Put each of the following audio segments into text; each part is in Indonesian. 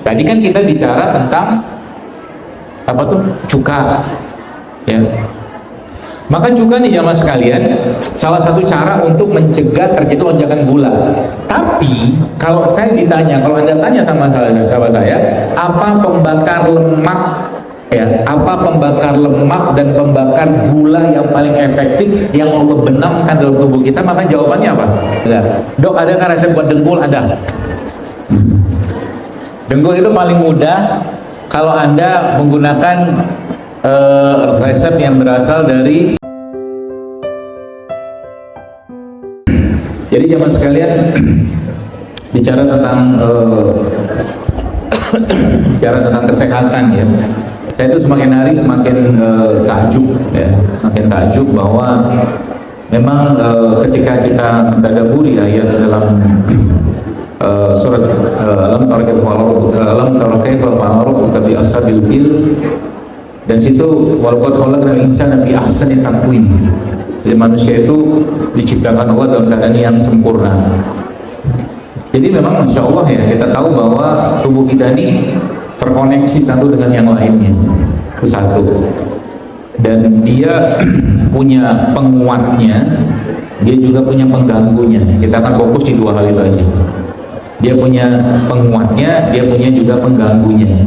Tadi kan kita bicara tentang apa tuh? Cuka, ya. Maka cuka nih jamaah sekalian, salah satu cara untuk mencegah terjadi lonjakan gula. Tapi kalau saya ditanya, kalau Anda tanya sama saya, apa pembakar lemak, ya, apa pembakar lemak dan pembakar gula yang paling efektif yang Allah benamkan dalam tubuh kita, maka jawabannya apa? Enggak. Dok, adakah resep buat dengkul? Ada. Dengkul itu paling mudah kalau Anda menggunakan resep yang berasal dari. Jadi zaman sekalian bicara tentang bicara tentang kesehatan, ya. Saya itu semakin hari semakin takjub, ya, makin takjub bahwa memang ketika kita mentadaburi ayat dalam surat Alam tara kaifa fa'ala rabbuka bi ashabil fil, dan situ walaqad khalaqnal insana fi ahsani taqwim. Jadi manusia itu diciptakan Allah dalam keadaan yang sempurna. Jadi memang Masya Allah, ya, kita tahu bahwa tubuh kita ini terkoneksi satu dengan yang lainnya, itu satu. Dan dia punya penguatnya, dia juga punya pengganggunya. Kita akan fokus di dua hal itu aja. Dia punya penguatnya, dia punya juga pengganggunya.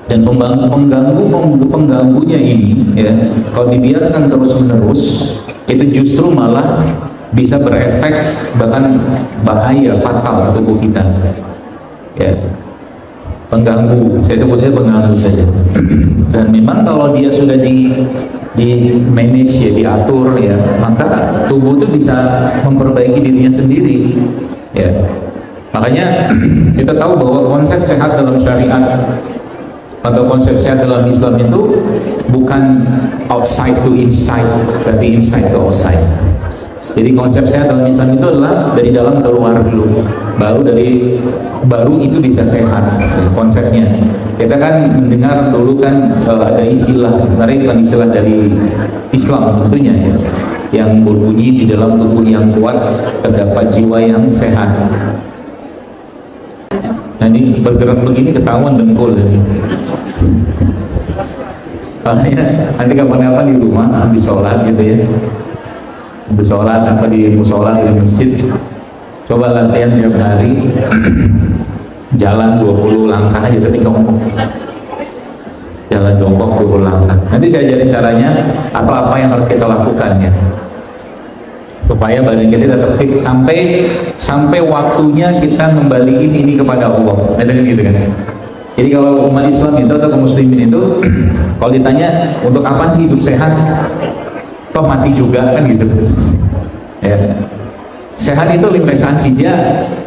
Dan pengganggunya ini, ya, kalau dibiarkan terus-menerus, itu justru malah bisa berefek bahkan bahaya, fatal ke tubuh kita. Ya, pengganggu, saya sebutnya pengganggu saja. Dan memang kalau dia sudah di manage, ya, diatur, ya, maka tubuh itu bisa memperbaiki dirinya sendiri. Ya, makanya kita tahu bahwa konsep sehat dalam syariat atau konsep sehat dalam Islam itu bukan outside to inside, tapi inside to outside. Jadi konsep sehat dalam Islam itu adalah dari dalam keluar dulu, baru itu bisa sehat konsepnya. Kita kan mendengar dulu kan ada istilah, sebenarnya bukan istilah dari Islam tentunya, ya, yang berbunyi di dalam tubuh yang kuat terdapat jiwa yang sehat. Nah, ini bergerak begini ketahuan dengkul, ya. Makanya nanti kapan-kapan di rumah habis sholat gitu, ya, habis sholat apa di musola di masjid, coba latihan tiap hari jalan 20 langkah aja, tapi jongkok, jalan jongkok 20 langkah. Nanti saya ajarin caranya apa-apa yang harus kita lakukan, ya, supaya badan kita tetap fit sampai waktunya kita ngembaliin ini kepada Allah. Gitu kan. Jadi kalau umat Islam itu atau kaum muslimin itu kalau ditanya untuk apa sih hidup sehat, toh mati juga kan gitu. Ya. Sehat itu investasi, dia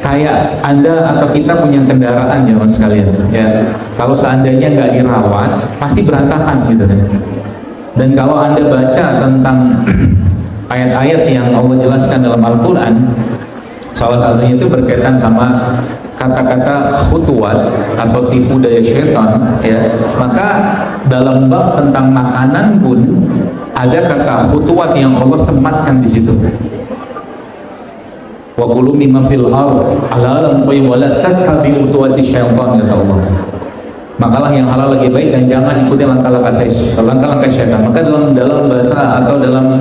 kayak Anda atau kita punya kendaraan, ya mas sekalian. Ya, kalau seandainya nggak dirawat pasti berantakan gitu kan. Dan kalau Anda baca tentang ayat-ayat yang Allah jelaskan dalam Al-Quran, salah satunya itu berkaitan sama kata-kata khutuwat atau tipu daya syaitan, ya, maka dalam bab tentang makanan pun ada kata khutuwat yang Allah sematkan di situ. Wa qulu mimma fil ardh halalan thayyib wa la tattabi'u khutuwati syaitan, kata Allah. Makalah yang halal lagi baik dan jangan ikuti langkah-langkah syaitan. Maka dalam bahasa atau dalam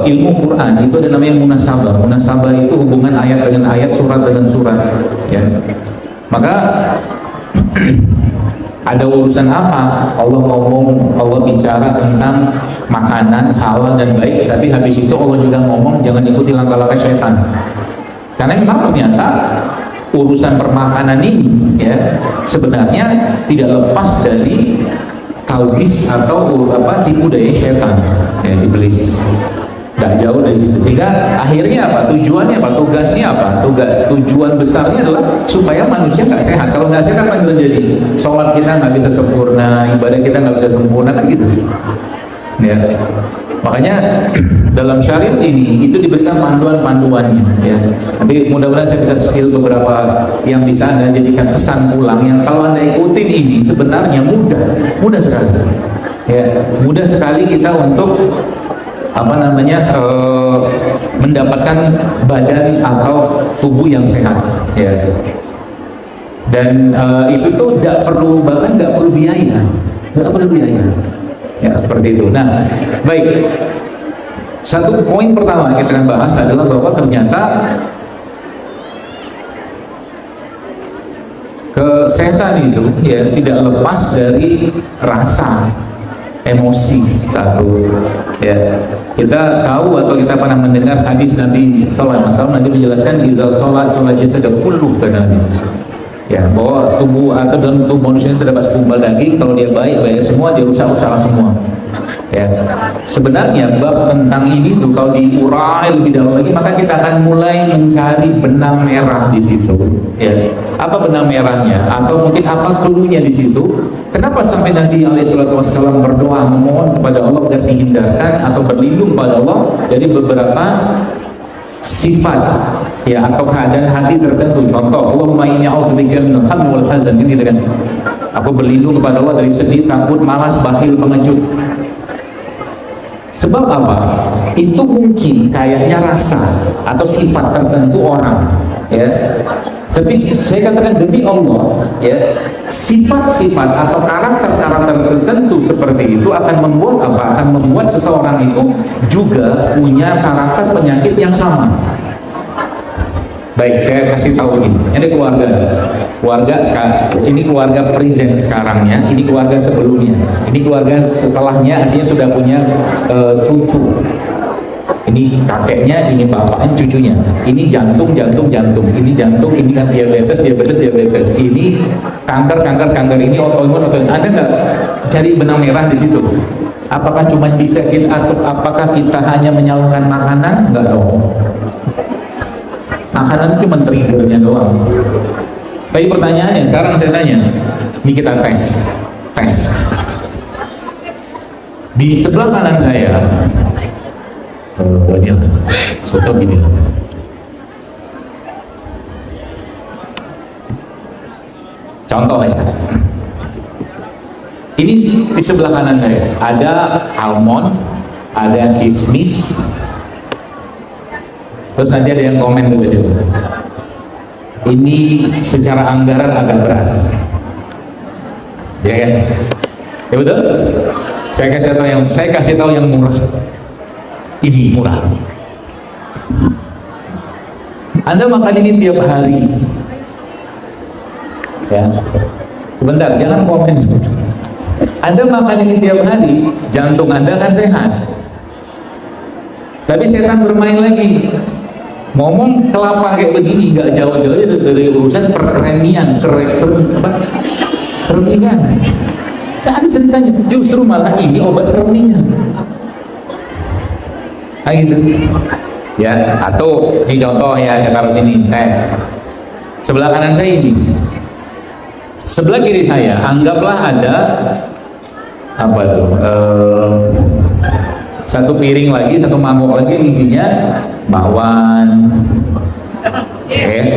ilmu Quran itu ada namanya munasabah. Munasabah itu hubungan ayat dengan ayat, surat dengan surat, ya. Maka ada urusan apa Allah ngomong, Allah bicara tentang makanan halal dan baik, tapi habis itu Allah juga ngomong jangan ikuti langkah-langkah syaitan. Karena memang ternyata urusan permakanan ini, ya, sebenarnya tidak lepas dari talbis atau tipu daya syaitan, ya, iblis. Gak jauh dari situ. Sehingga akhirnya apa? Tujuannya apa? Tugasnya apa? Tujuan besarnya adalah supaya manusia nggak sehat. Kalau nggak sehat apa yang terjadi? Sholat kita nggak bisa sempurna, ibadah kita nggak bisa sempurna, kan gitu. Ya. Makanya dalam syariat ini itu diberikan panduan-panduannya, ya. Nanti mudah-mudahan saya bisa spill beberapa yang bisa Anda jadikan pesan pulang yang kalau Anda ikutin ini sebenarnya mudah sekali. Ya, mudah sekali kita untuk mendapatkan badan atau tubuh yang sehat, ya. Dan itu tuh nggak perlu, bahkan nggak perlu biaya, ya seperti itu. Nah, baik, satu poin pertama kita akan bahas adalah bahwa ternyata kesehatan itu ya tidak lepas dari rasa, emosi. Satu, ya kita tahu atau kita pernah mendengar hadis Nabi Sallallahu Alaihi Wasallam. Nabi menjelaskan izal sholat jasad kullu, kata Nabi, ya bahwa tubuh atau dalam tubuh manusia itu terdapat segumpal daging, kalau dia baik semua, dia rusak semua. Ya, sebenarnya bab tentang ini tuh kalau diurai lebih dalam lagi, maka kita akan mulai mencari benang merah di situ. Ya, apa benang merahnya? Atau mungkin apa cluenya di situ? Kenapa sampai Nabi Alaihissalam berdoa memohon kepada Allah agar dihindarkan atau berlindung pada Allah dari beberapa sifat, ya, atau keadaan hati tertentu. Contoh, Allahumma inni a'udzubika minal hammi wal hazan, ini gitu kan. Aku berlindung kepada Allah dari sedih, takut, malas, bakhil, pengecut. Sebab apa? Itu mungkin kayaknya rasa atau sifat tertentu orang, ya. Tapi saya katakan demi Allah, ya, sifat-sifat atau karakter-karakter tertentu seperti itu akan membuat apa? Akan membuat seseorang itu juga punya karakter penyakit yang sama. Baik, saya kasih tahu ini keluarga sekarang, ini keluarga present sekarangnya, ini keluarga sebelumnya, ini keluarga setelahnya, artinya sudah punya cucu. Ini kakeknya, ini bapaknya, cucunya. Ini jantung, ini jantung, ini kan diabetes, ini kanker, ini autoimun. Ada nggak cari benang merah di situ? Apakah cuma disekin atau apakah kita hanya menyalahkan makanan? Enggak dong. Makanan itu cuma triggernya doang. Tapi pertanyaannya, sekarang saya tanya, ini kita tes. Di sebelah kanan saya, banyak soto gini loh. Contoh ya, ini di sebelah kanan saya ada almond, ada kismis. Terus nanti ada yang komen gitu, ini secara anggaran agak berat, ya kan? Ya betul. Saya kasih tahu yang murah. Ini murah. Anda makan ini tiap hari, ya. Sebentar, jangan komen. Anda makan ini tiap hari, jantung Anda kan sehat. Tapi setan bermain lagi. Ngomong kelapa kayak begini nggak jauh-jauh dari urusan perkremian, kermingan. Nah, ada ceritanya, justru malah ini obat kermingan. Nah, gitu. Ya, atau ini contoh ya, taruh sini teh. Sebelah kanan saya ini. Sebelah kiri saya, anggaplah ada apa tuh? Satu piring lagi, satu mangkok lagi isinya bakwan,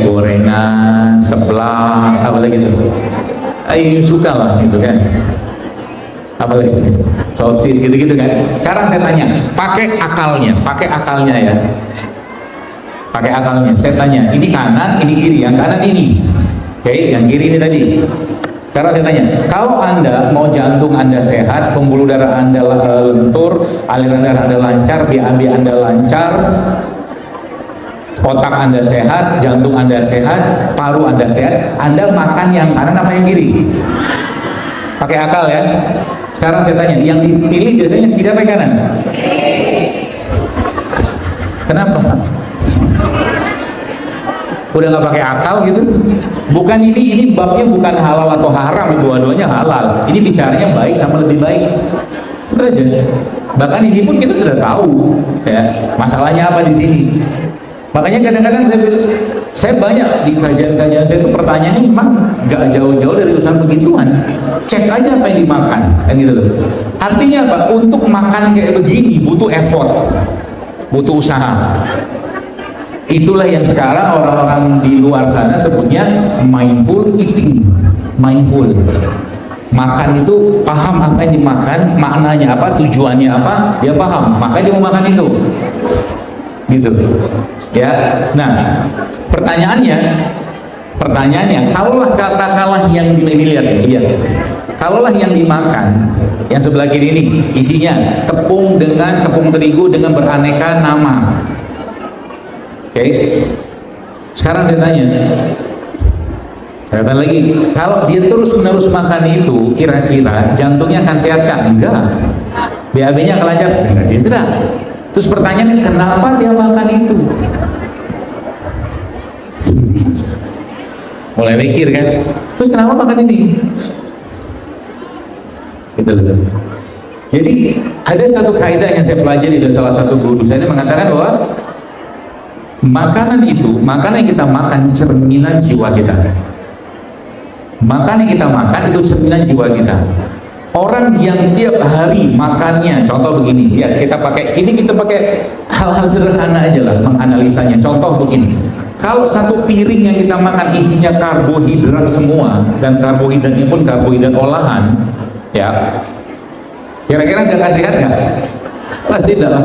gorengan, seblak, apa lagi tuh? Ayo suka lah gitu kan. Apa lagi? Sosis gitu-gitu kan. Sekarang saya tanya, pakai akalnya ya. Pakai akalnya. Saya tanya, ini kanan, ini kiri, yang kanan ini. Oke, yang kiri ini tadi. Sekarang saya tanya, kalau Anda mau jantung Anda sehat, pembuluh darah Anda lentur, aliran darah Anda lancar, BAB Anda lancar, otak Anda sehat, jantung Anda sehat, paru Anda sehat, Anda makan yang kanan apa yang kiri? Pakai akal ya. Sekarang saya tanya, yang dipilih biasanya kiri apa yang kanan? Kenapa? Udah nggak pakai akal gitu. Bukan ini babnya bukan halal atau haram, dua-duanya halal. Ini bicaranya baik sama lebih baik. Itu aja. Bahkan ini pun kita sudah tahu ya, masalahnya apa di sini. Makanya kadang-kadang saya banyak di kajian-kajian saya itu pertanyaannya memang nggak jauh-jauh dari urusan begituan. Cek aja apa yang dimakan, kan gitu loh. Artinya apa? Untuk makan kayak begini butuh effort, butuh usaha. Itulah yang sekarang orang-orang di luar sana sebutnya mindful eating. Mindful. Makan itu paham apa yang dimakan, maknanya apa, tujuannya apa, dia paham, makanya dia mau makan itu. Gitu. Ya. Nah, pertanyaannya, Pertanyaannya, kalaulah katakanlah yang dilihat, kalaulah yang dimakan, yang sebelah kiri ini isinya tepung terigu dengan beraneka nama. Oke, sekarang saya tanya lagi, kalau dia terus-menerus makan itu, kira-kira jantungnya akan sehat kan? Enggak. BAB-nya akan lancar? Tidak. Terus pertanyaannya, kenapa dia makan itu? Mulai mikir kan? Terus kenapa makan ini? Gitu loh. Jadi ada satu kaidah yang saya pelajari dari salah satu guru saya, mengatakan bahwa makanan yang kita makan cerminan jiwa kita. Makanan yang kita makan itu cerminan jiwa kita. Orang yang tiap hari makannya, contoh begini, ya kita pakai hal-hal sederhana aja lah menganalisanya. Contoh begini, kalau satu piring yang kita makan isinya karbohidrat semua, dan karbohidratnya pun karbohidrat olahan, ya kira-kira nggak akan sehat nggak? Pasti tidak lah.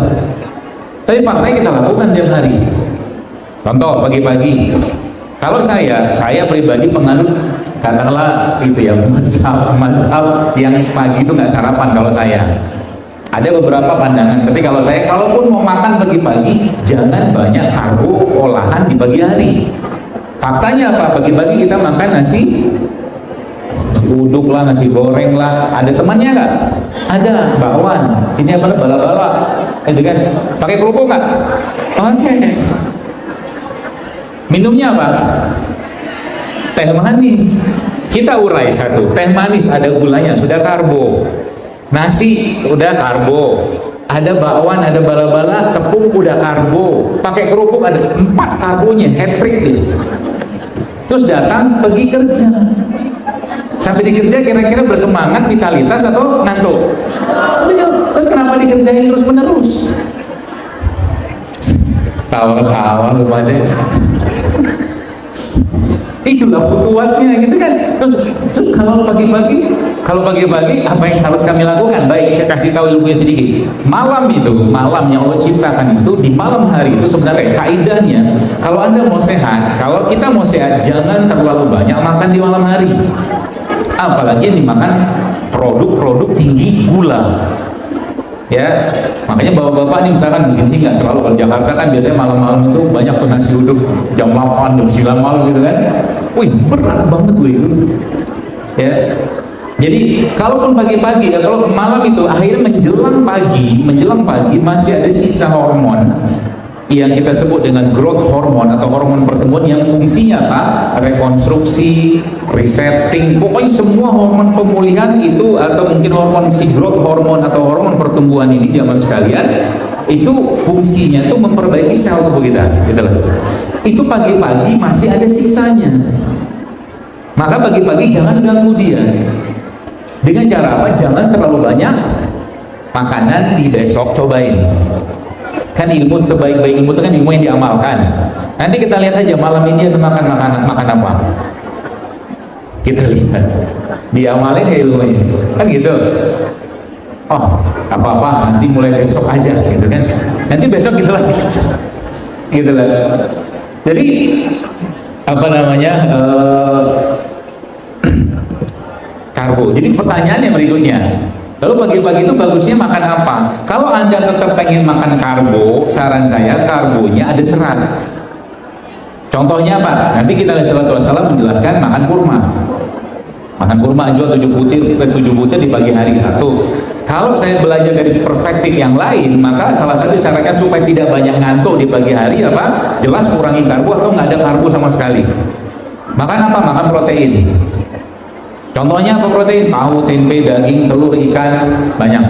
Tapi faktanya kita lakukan tiap hari. Contoh pagi-pagi, kalau saya pribadi penganut katakanlah itu ya mazhab yang pagi itu nggak sarapan. Kalau saya ada beberapa pandangan, tapi kalau saya, kalaupun mau makan pagi-pagi, jangan banyak karbo olahan di pagi hari. Faktanya apa? Pagi-pagi kita makan nasi uduk lah, nasi goreng lah. Ada temannya nggak? Ada bakwan. Sini apa? Bala-bala. Itu kan? Pakai kerupuk nggak? Pakai. Minumnya apa? Teh manis. Kita urai satu. Teh manis ada gulanya, sudah karbo. Nasi udah karbo. Ada bakwan, ada bala-bala, tepung udah karbo. Pakai kerupuk ada 4 karbonya, hat-trick dia. Terus datang pergi kerja. Sampai di kerja kira-kira bersemangat, vitalitas atau ngantuk? Terus kenapa dikerjain terus-menerus? Tawa-tawa lu pada. Itulah futuhatnya gitu kan. Terus kalau pagi-pagi apa yang harus kami lakukan? Baik, saya kasih tahu ilmunya sedikit. Malam yang Allah ciptakan itu, di malam hari itu sebenarnya kaidahnya, kalau Anda mau sehat, kalau kita mau sehat, jangan terlalu banyak makan di malam hari. Apalagi yang dimakan produk-produk tinggi gula. Ya, makanya bapak-bapak nih misalkan di sini nggak terlalu, kalau Jakarta kan biasanya malam-malam itu banyak tuh nasi uduk jam 8, jam 9 malam gitu kan. Wih, berat banget wih itu. Ya. Jadi kalaupun pagi-pagi, ya kalau malam itu akhirnya menjelang pagi masih ada sisa hormon yang kita sebut dengan growth hormone atau hormon pertumbuhan yang fungsinya apa? Rekonstruksi, resetting, pokoknya semua hormon pemulihan itu, atau mungkin hormon si growth hormone atau hormon pertumbuhan ini jamaah sekalian, itu fungsinya itu memperbaiki sel tubuh kita, gitu loh. Itu pagi-pagi masih ada sisanya. Maka pagi-pagi jangan ganggu dia. Dengan cara apa? Jangan terlalu banyak makanan di besok, cobain. Kan ilmu sebaik-baik ilmu itu kan ilmu yang diamalkan. Nanti kita lihat aja malam ini ada makan apa. Kita lihat, diamalin ya ilmunya, kan gitu. Oh, apa-apa nanti mulai besok aja, gitu kan. Nanti besok gitu lagi, gitu lah. Jadi apa namanya? Karbo. Jadi pertanyaan yang berikutnya, lalu pagi-pagi itu bagusnya makan apa? Kalau Anda tetap pengen makan karbo, saran saya karbonya ada serat. Contohnya apa? Nanti kita lihat Rasulullah menjelaskan makan kurma. Makan kurma aja 7 butir di pagi hari satu. Kalau saya belajar dari perspektif yang lain, maka salah satu syaratnya supaya tidak banyak ngantuk di pagi hari apa? Jelas kurangi karbo atau nggak ada karbo sama sekali. Makan apa? Makan protein. Contohnya apa protein? Tahu, tempe, daging, telur, ikan, banyak.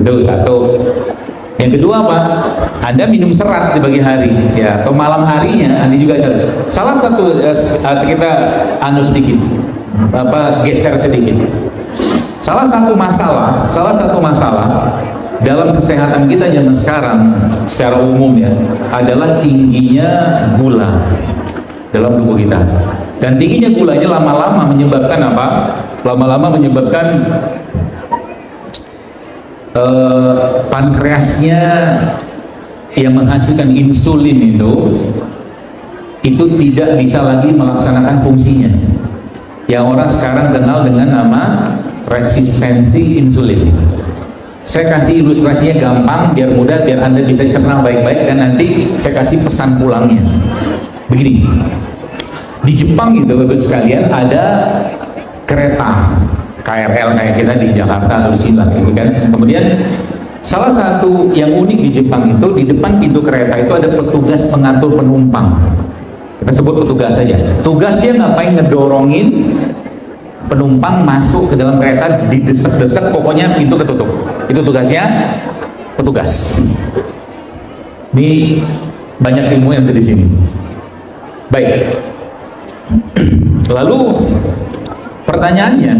Itu satu. Yang kedua apa? Anda minum serat di pagi hari, ya, atau malam harinya. Anda juga salah satu kita sedikit, geser sedikit. Salah satu masalah dalam kesehatan kita zaman sekarang secara umum ya adalah tingginya gula dalam tubuh kita. Dan tingginya gulanya lama-lama menyebabkan apa? Lama-lama menyebabkan pankreasnya yang menghasilkan insulin itu tidak bisa lagi melaksanakan fungsinya, yang orang sekarang kenal dengan nama resistensi insulin. Saya kasih ilustrasinya gampang, biar mudah, biar Anda bisa cerna baik-baik, dan nanti saya kasih pesan pulangnya. Begini, di Jepang gitu Bapak sekalian, ada kereta KRL kayak kita di Jakarta atau di Silang gitu kan. Kemudian salah satu yang unik di Jepang itu, di depan pintu kereta itu ada petugas pengatur penumpang. Kita sebut petugas saja. Tugas dia ngapain? Ngedorongin penumpang masuk ke dalam kereta, didesak-desak, pokoknya pintu ketutup. Itu tugasnya petugas. Ini banyak ilmu yang ada di sini. Baik. Lalu pertanyaannya,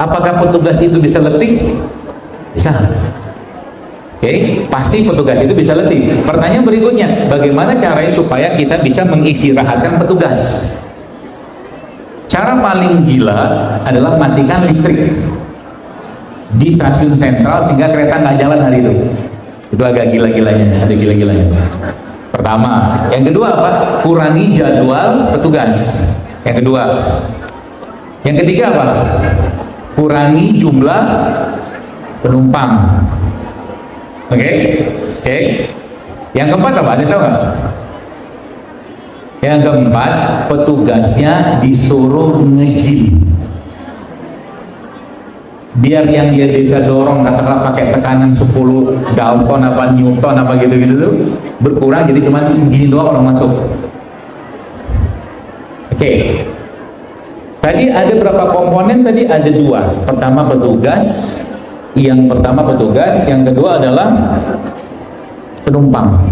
apakah petugas itu bisa letih? Bisa. Oke, pasti petugas itu bisa letih. Pertanyaan berikutnya, bagaimana caranya supaya kita bisa mengistirahatkan petugas? Cara paling gila adalah matikan listrik di stasiun sentral sehingga kereta nggak jalan hari itu. Itu agak gila-gilanya, ada gila-gilanya. Pertama, yang kedua apa? Kurangi jadwal petugas. Yang kedua, yang ketiga apa? Kurangi jumlah penumpang. Oke. Yang keempat apa? Ada tahu nggak? Yang keempat, petugasnya disuruh nge-gym. Biar yang dia bisa dorong, katakanlah pakai tekanan 10 Dalton apa Newton apa gitu-gitu tuh berkurang, jadi cuma gini doang orang masuk. Oke. Tadi ada berapa komponen? Tadi ada 2. Pertama petugas, yang kedua adalah penumpang.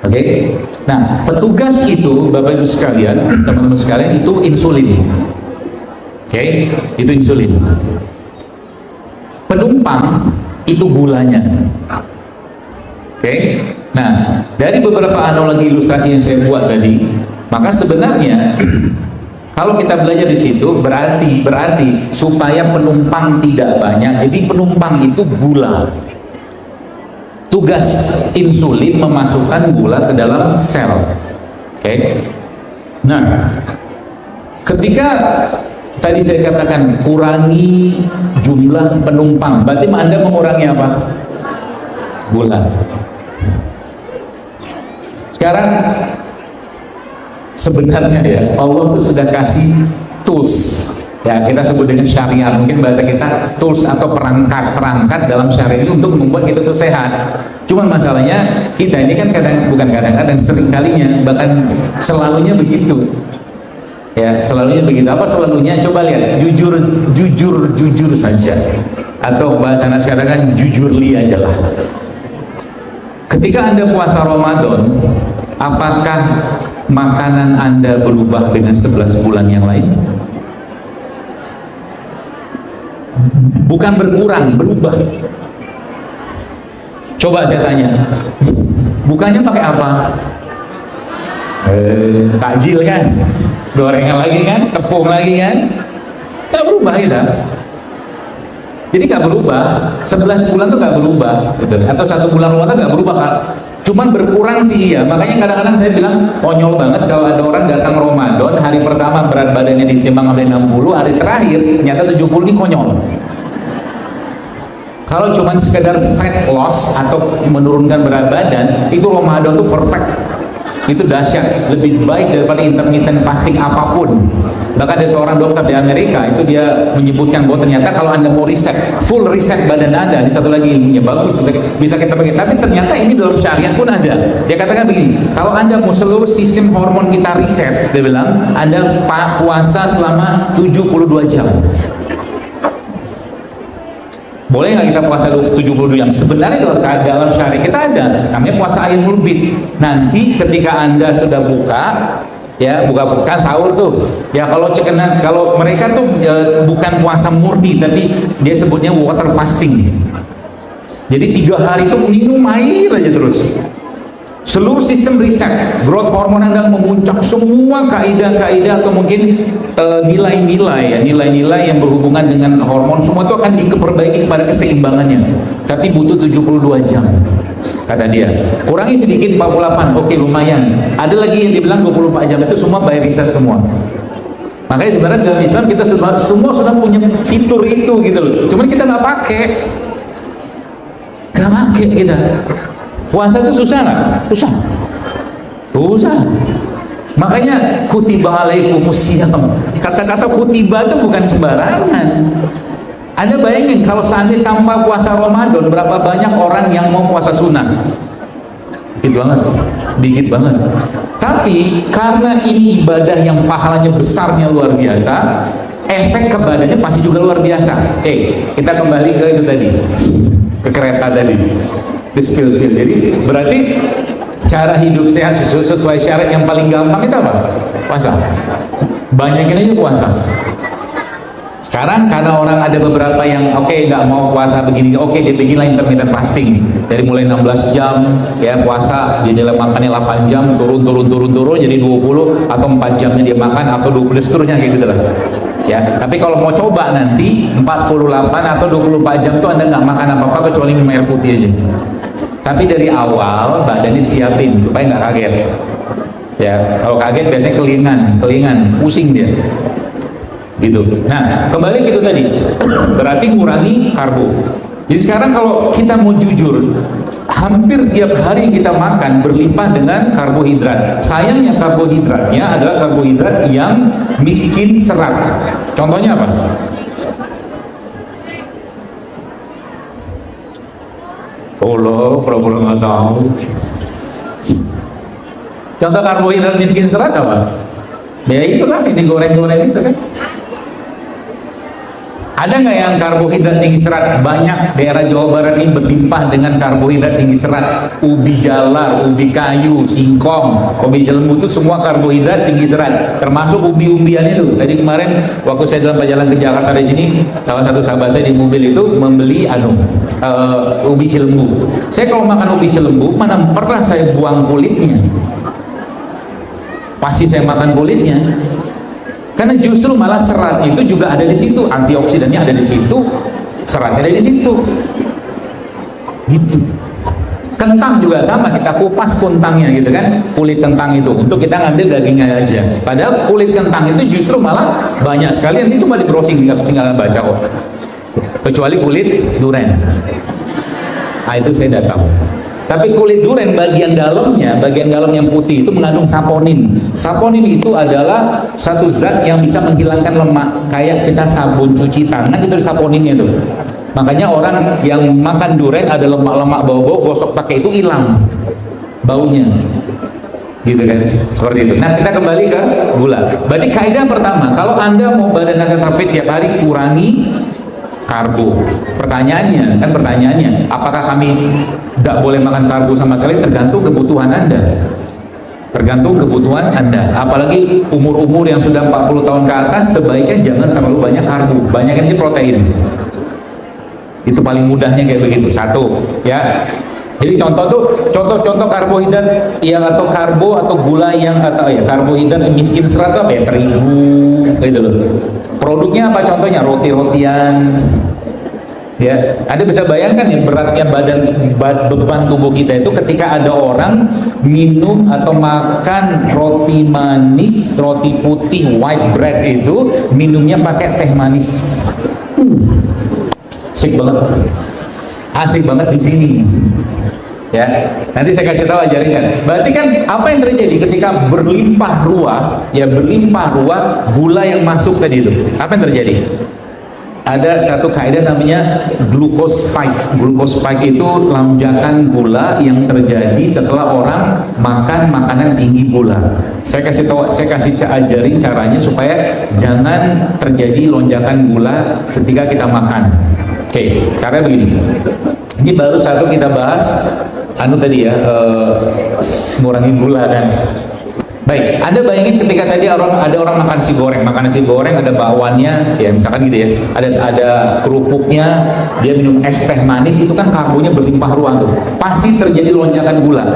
Oke. Nah, petugas itu Bapak Ibu sekalian, teman-teman sekalian, itu insulin. Oke, itu insulin. Penumpang itu gulanya. Oke. Nah, dari beberapa analogi ilustrasi yang saya buat tadi, maka sebenarnya kalau kita belajar di situ berarti supaya penumpang tidak banyak, jadi penumpang itu gula. Tugas insulin memasukkan gula ke dalam sel. Oke. Nah, ketika tadi saya katakan kurangi jumlah penumpang, berarti Anda mengurangi apa? Gula. Sekarang sebenarnya ya, Allah itu sudah kasih tools, ya kita sebut dengan syariat, mungkin bahasa kita tools atau perangkat dalam syariat ini untuk membuat kita tuh sehat. Cuman masalahnya kita ini kan bukan kadang-kadang, sering kalinya, bahkan selalunya begitu. Ya, selalunya begitu. Apa selalunya? Coba lihat, jujur saja. Atau bahasa anak sekarang kan jujurli aja lah. Ketika Anda puasa Ramadan, apakah makanan Anda berubah dengan 11 bulan yang lain? Bukan berkurang, berubah. Coba saya tanya, bukannya pakai apa? Takjil kan? Gorengan lagi kan? Tepung lagi kan? Gak berubah kita. Jadi gak berubah, 11 bulan tuh gak berubah gitu. Atau 1 bulan Ramadan gak berubah kan? Cuman berkurang sih iya. Makanya kadang-kadang saya bilang konyol banget kalau ada orang datang Ramadan, hari pertama berat badannya ditimbang oleh 60, hari terakhir ternyata 70, ini konyol. Kalau cuman sekedar fat loss atau menurunkan berat badan, itu Ramadan tuh perfect. Itu dahsyat, lebih baik daripada intermittent fasting apapun. Bahkan ada seorang dokter di Amerika, itu dia menyebutkan bahwa ternyata kalau Anda mau full reset badan Anda, ini satu lagi ilmunya bagus, bisa kita pakai. Tapi ternyata ini dalam syariat pun ada. Dia katakan begini, kalau Anda mau seluruh sistem hormon kita reset, dia bilang, Anda puasa selama 72 jam. Boleh nggak kita puasa 72 jam? Sebenarnya dalam syariat kita ada, namanya puasa ayyamul bid. Nanti ketika Anda sudah buka, ya buka sahur tuh, ya kalau mereka tuh bukan puasa murni, tapi dia sebutnya water fasting. Jadi 3 hari itu minum air aja terus. Seluruh sistem reset, growth hormon Anda memuncak, semua kaidah-kaidah atau mungkin nilai-nilai yang berhubungan dengan hormon, semua itu akan diperbaiki kepada keseimbangannya. Tapi butuh 72 jam. kata dia. Kurangi sedikit 48, oke lumayan. Ada lagi yang dibilang 24 jam, itu semua by research semua. Makanya sebenarnya dalam Islam kita semua sudah punya fitur itu gitu loh. Cuman kita nggak pakai. Nggak pakai kita. Puasa itu susah nggak? Susah. Susah. Makanya kutiba alaikumusiyam. Kata-kata kutiba itu bukan sembarangan. Anda bayangin kalau seandainya tanpa puasa Ramadan, berapa banyak orang yang mau puasa sunnah? Dikit banget, dikit banget. Tapi karena ini ibadah yang pahalanya besarnya luar biasa, efek ke badannya pasti juga luar biasa. Oke, kita kembali ke itu tadi, ke kereta tadi, ke spill. Jadi berarti cara hidup sehat sesuai syarat yang paling gampang itu apa? Puasa. Banyakin aja puasa. Sekarang karena orang ada beberapa yang nggak mau puasa begini, dia bikinlah intermittent fasting dari mulai 16 jam ya puasa, dia nilai makannya 8 jam turun jadi 20 atau 4 jamnya dia makan atau 20 seterusnya kayak gitu lah ya. Tapi kalau mau coba nanti 48 atau 24 jam tuh Anda nggak makan apa-apa kecuali minum air putih aja. Tapi dari awal badannya disiapin supaya nggak kaget ya. Kalau kaget biasanya kelingan pusing dia gitu. Nah, kembali gitu tadi, berarti ngurangi karbo. Jadi sekarang kalau kita mau jujur, hampir tiap hari kita makan berlimpah dengan karbohidrat. Sayangnya karbohidratnya adalah karbohidrat yang miskin serat. Contohnya apa? Pura-pura nggak tahu. Contoh karbohidrat miskin serat apa? Ya itulah, ini goreng-goreng itu kan. Ada nggak yang karbohidrat tinggi serat? Banyak. Daerah Jawa Barat ini berlimpah dengan karbohidrat tinggi serat. Ubi jalar, ubi kayu, singkong, ubi jelembu itu semua karbohidrat tinggi serat. Termasuk ubi-umbian itu. Tadi kemarin waktu saya dalam perjalanan ke Jakarta dari sini, salah satu sahabat saya di mobil itu membeli ubi jelembu. Saya kalau makan ubi jelembu, mana pernah saya buang kulitnya? Pasti saya makan kulitnya. Karena justru malah serat itu juga ada di situ, antioksidannya ada di situ, seratnya ada di situ. Gitu. Kentang juga sama, kita kupas kentangnya gitu kan, kulit kentang itu untuk kita ngambil dagingnya aja. Padahal kulit kentang itu justru malah banyak sekali, nanti cuma di browsing tinggal baca kok. Kecuali kulit duren. Nah itu saya datang. Tapi kulit duren bagian dalam yang putih itu mengandung saponin. Saponin itu adalah satu zat yang bisa menghilangkan lemak. Kayak kita sabun cuci tangan itu ada saponinnya tuh. Makanya orang yang makan duren ada lemak-lemak bau-bau, gosok pakai itu hilang baunya. Gitu kan? Seperti itu. Nah, kita kembali ke gula. Berarti kaidah pertama, kalau Anda mau badan Anda fit tiap hari, kurangi karbo. Pertanyaannya, apakah kami tidak boleh makan karbo sama sekali? Tergantung kebutuhan Anda. Apalagi umur-umur yang sudah 40 tahun ke atas, sebaiknya jangan terlalu banyak karbo. Banyakin aja protein. Itu paling mudahnya kayak begitu. Satu, ya. Jadi contoh karbohidrat yang atau karbo atau gula yang karbohidrat miskin serat itu apa ya? Terigu, gitu loh. Produknya apa contohnya? Roti-rotian. Ya, Anda bisa bayangkan ya beratnya beban tubuh kita itu ketika ada orang minum atau makan roti manis, roti putih, white bread itu minumnya pakai teh manis. Asik banget di sini. Ya, nanti saya kasih tahu ajarin. Berarti kan apa yang terjadi ketika berlimpah ruah gula yang masuk tadi itu? Apa yang terjadi? Ada satu kaidah namanya glucose spike. Glucose spike itu lonjakan gula yang terjadi setelah orang makan makanan tinggi gula. Saya kasih ajarin caranya supaya jangan terjadi lonjakan gula ketika kita makan. Oke, caranya begini. Ini baru satu kita bahas mengurangi gula kan. Baik, Anda bayangin ketika tadi ada orang makan nasi goreng ada bakwannya, ya misalkan gitu ya, ada kerupuknya, dia minum es teh manis, itu kan karbonya berlimpah ruah tuh, pasti terjadi lonjakan gula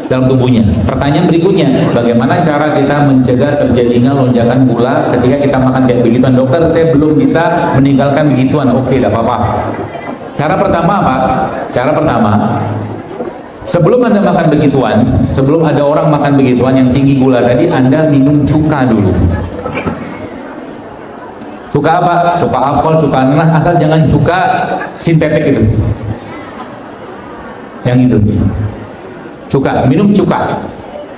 dalam tubuhnya. Pertanyaan berikutnya, bagaimana cara kita mencegah terjadinya lonjakan gula ketika kita makan kayak begituan? Dokter, saya belum bisa meninggalkan begituan. Oke, tidak apa-apa. Cara pertama apa? Sebelum Anda makan begituan, sebelum ada orang makan begituan yang tinggi gula tadi, Anda minum cuka dulu. Cuka apa? Cuka apel, cuka ananas, asal jangan cuka sintetik itu. Yang itu. Cuka, minum cuka.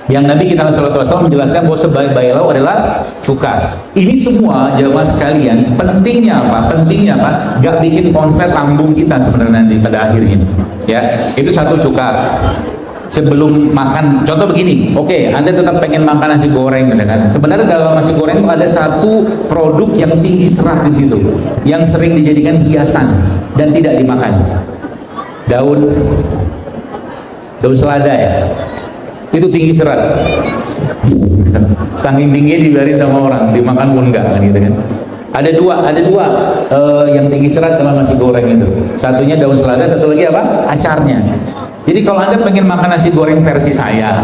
Yang Nabi kita SAW menjelaskan bahwa sebaik-baik lauk adalah cuka. Ini semua jamaah sekalian, pentingnya apa? Pentingnya apa? Gak bikin konslet lambung kita sebenarnya nanti pada akhirnya. Ya, itu satu cuka. Sebelum makan, contoh begini, oke, Anda tetap pengen makan nasi goreng, gitu kan? Sebenarnya dalam nasi goreng itu ada satu produk yang tinggi serat di situ, yang sering dijadikan hiasan dan tidak dimakan. Daun selada ya. Itu tinggi serat, saking tinggi dibiarin sama orang, dimakan pun enggak kan gitu kan. Ada dua yang tinggi serat dalam nasi goreng itu. Satunya daun selada, satu lagi apa? Acarnya. Jadi kalau Anda pengen makan nasi goreng versi saya,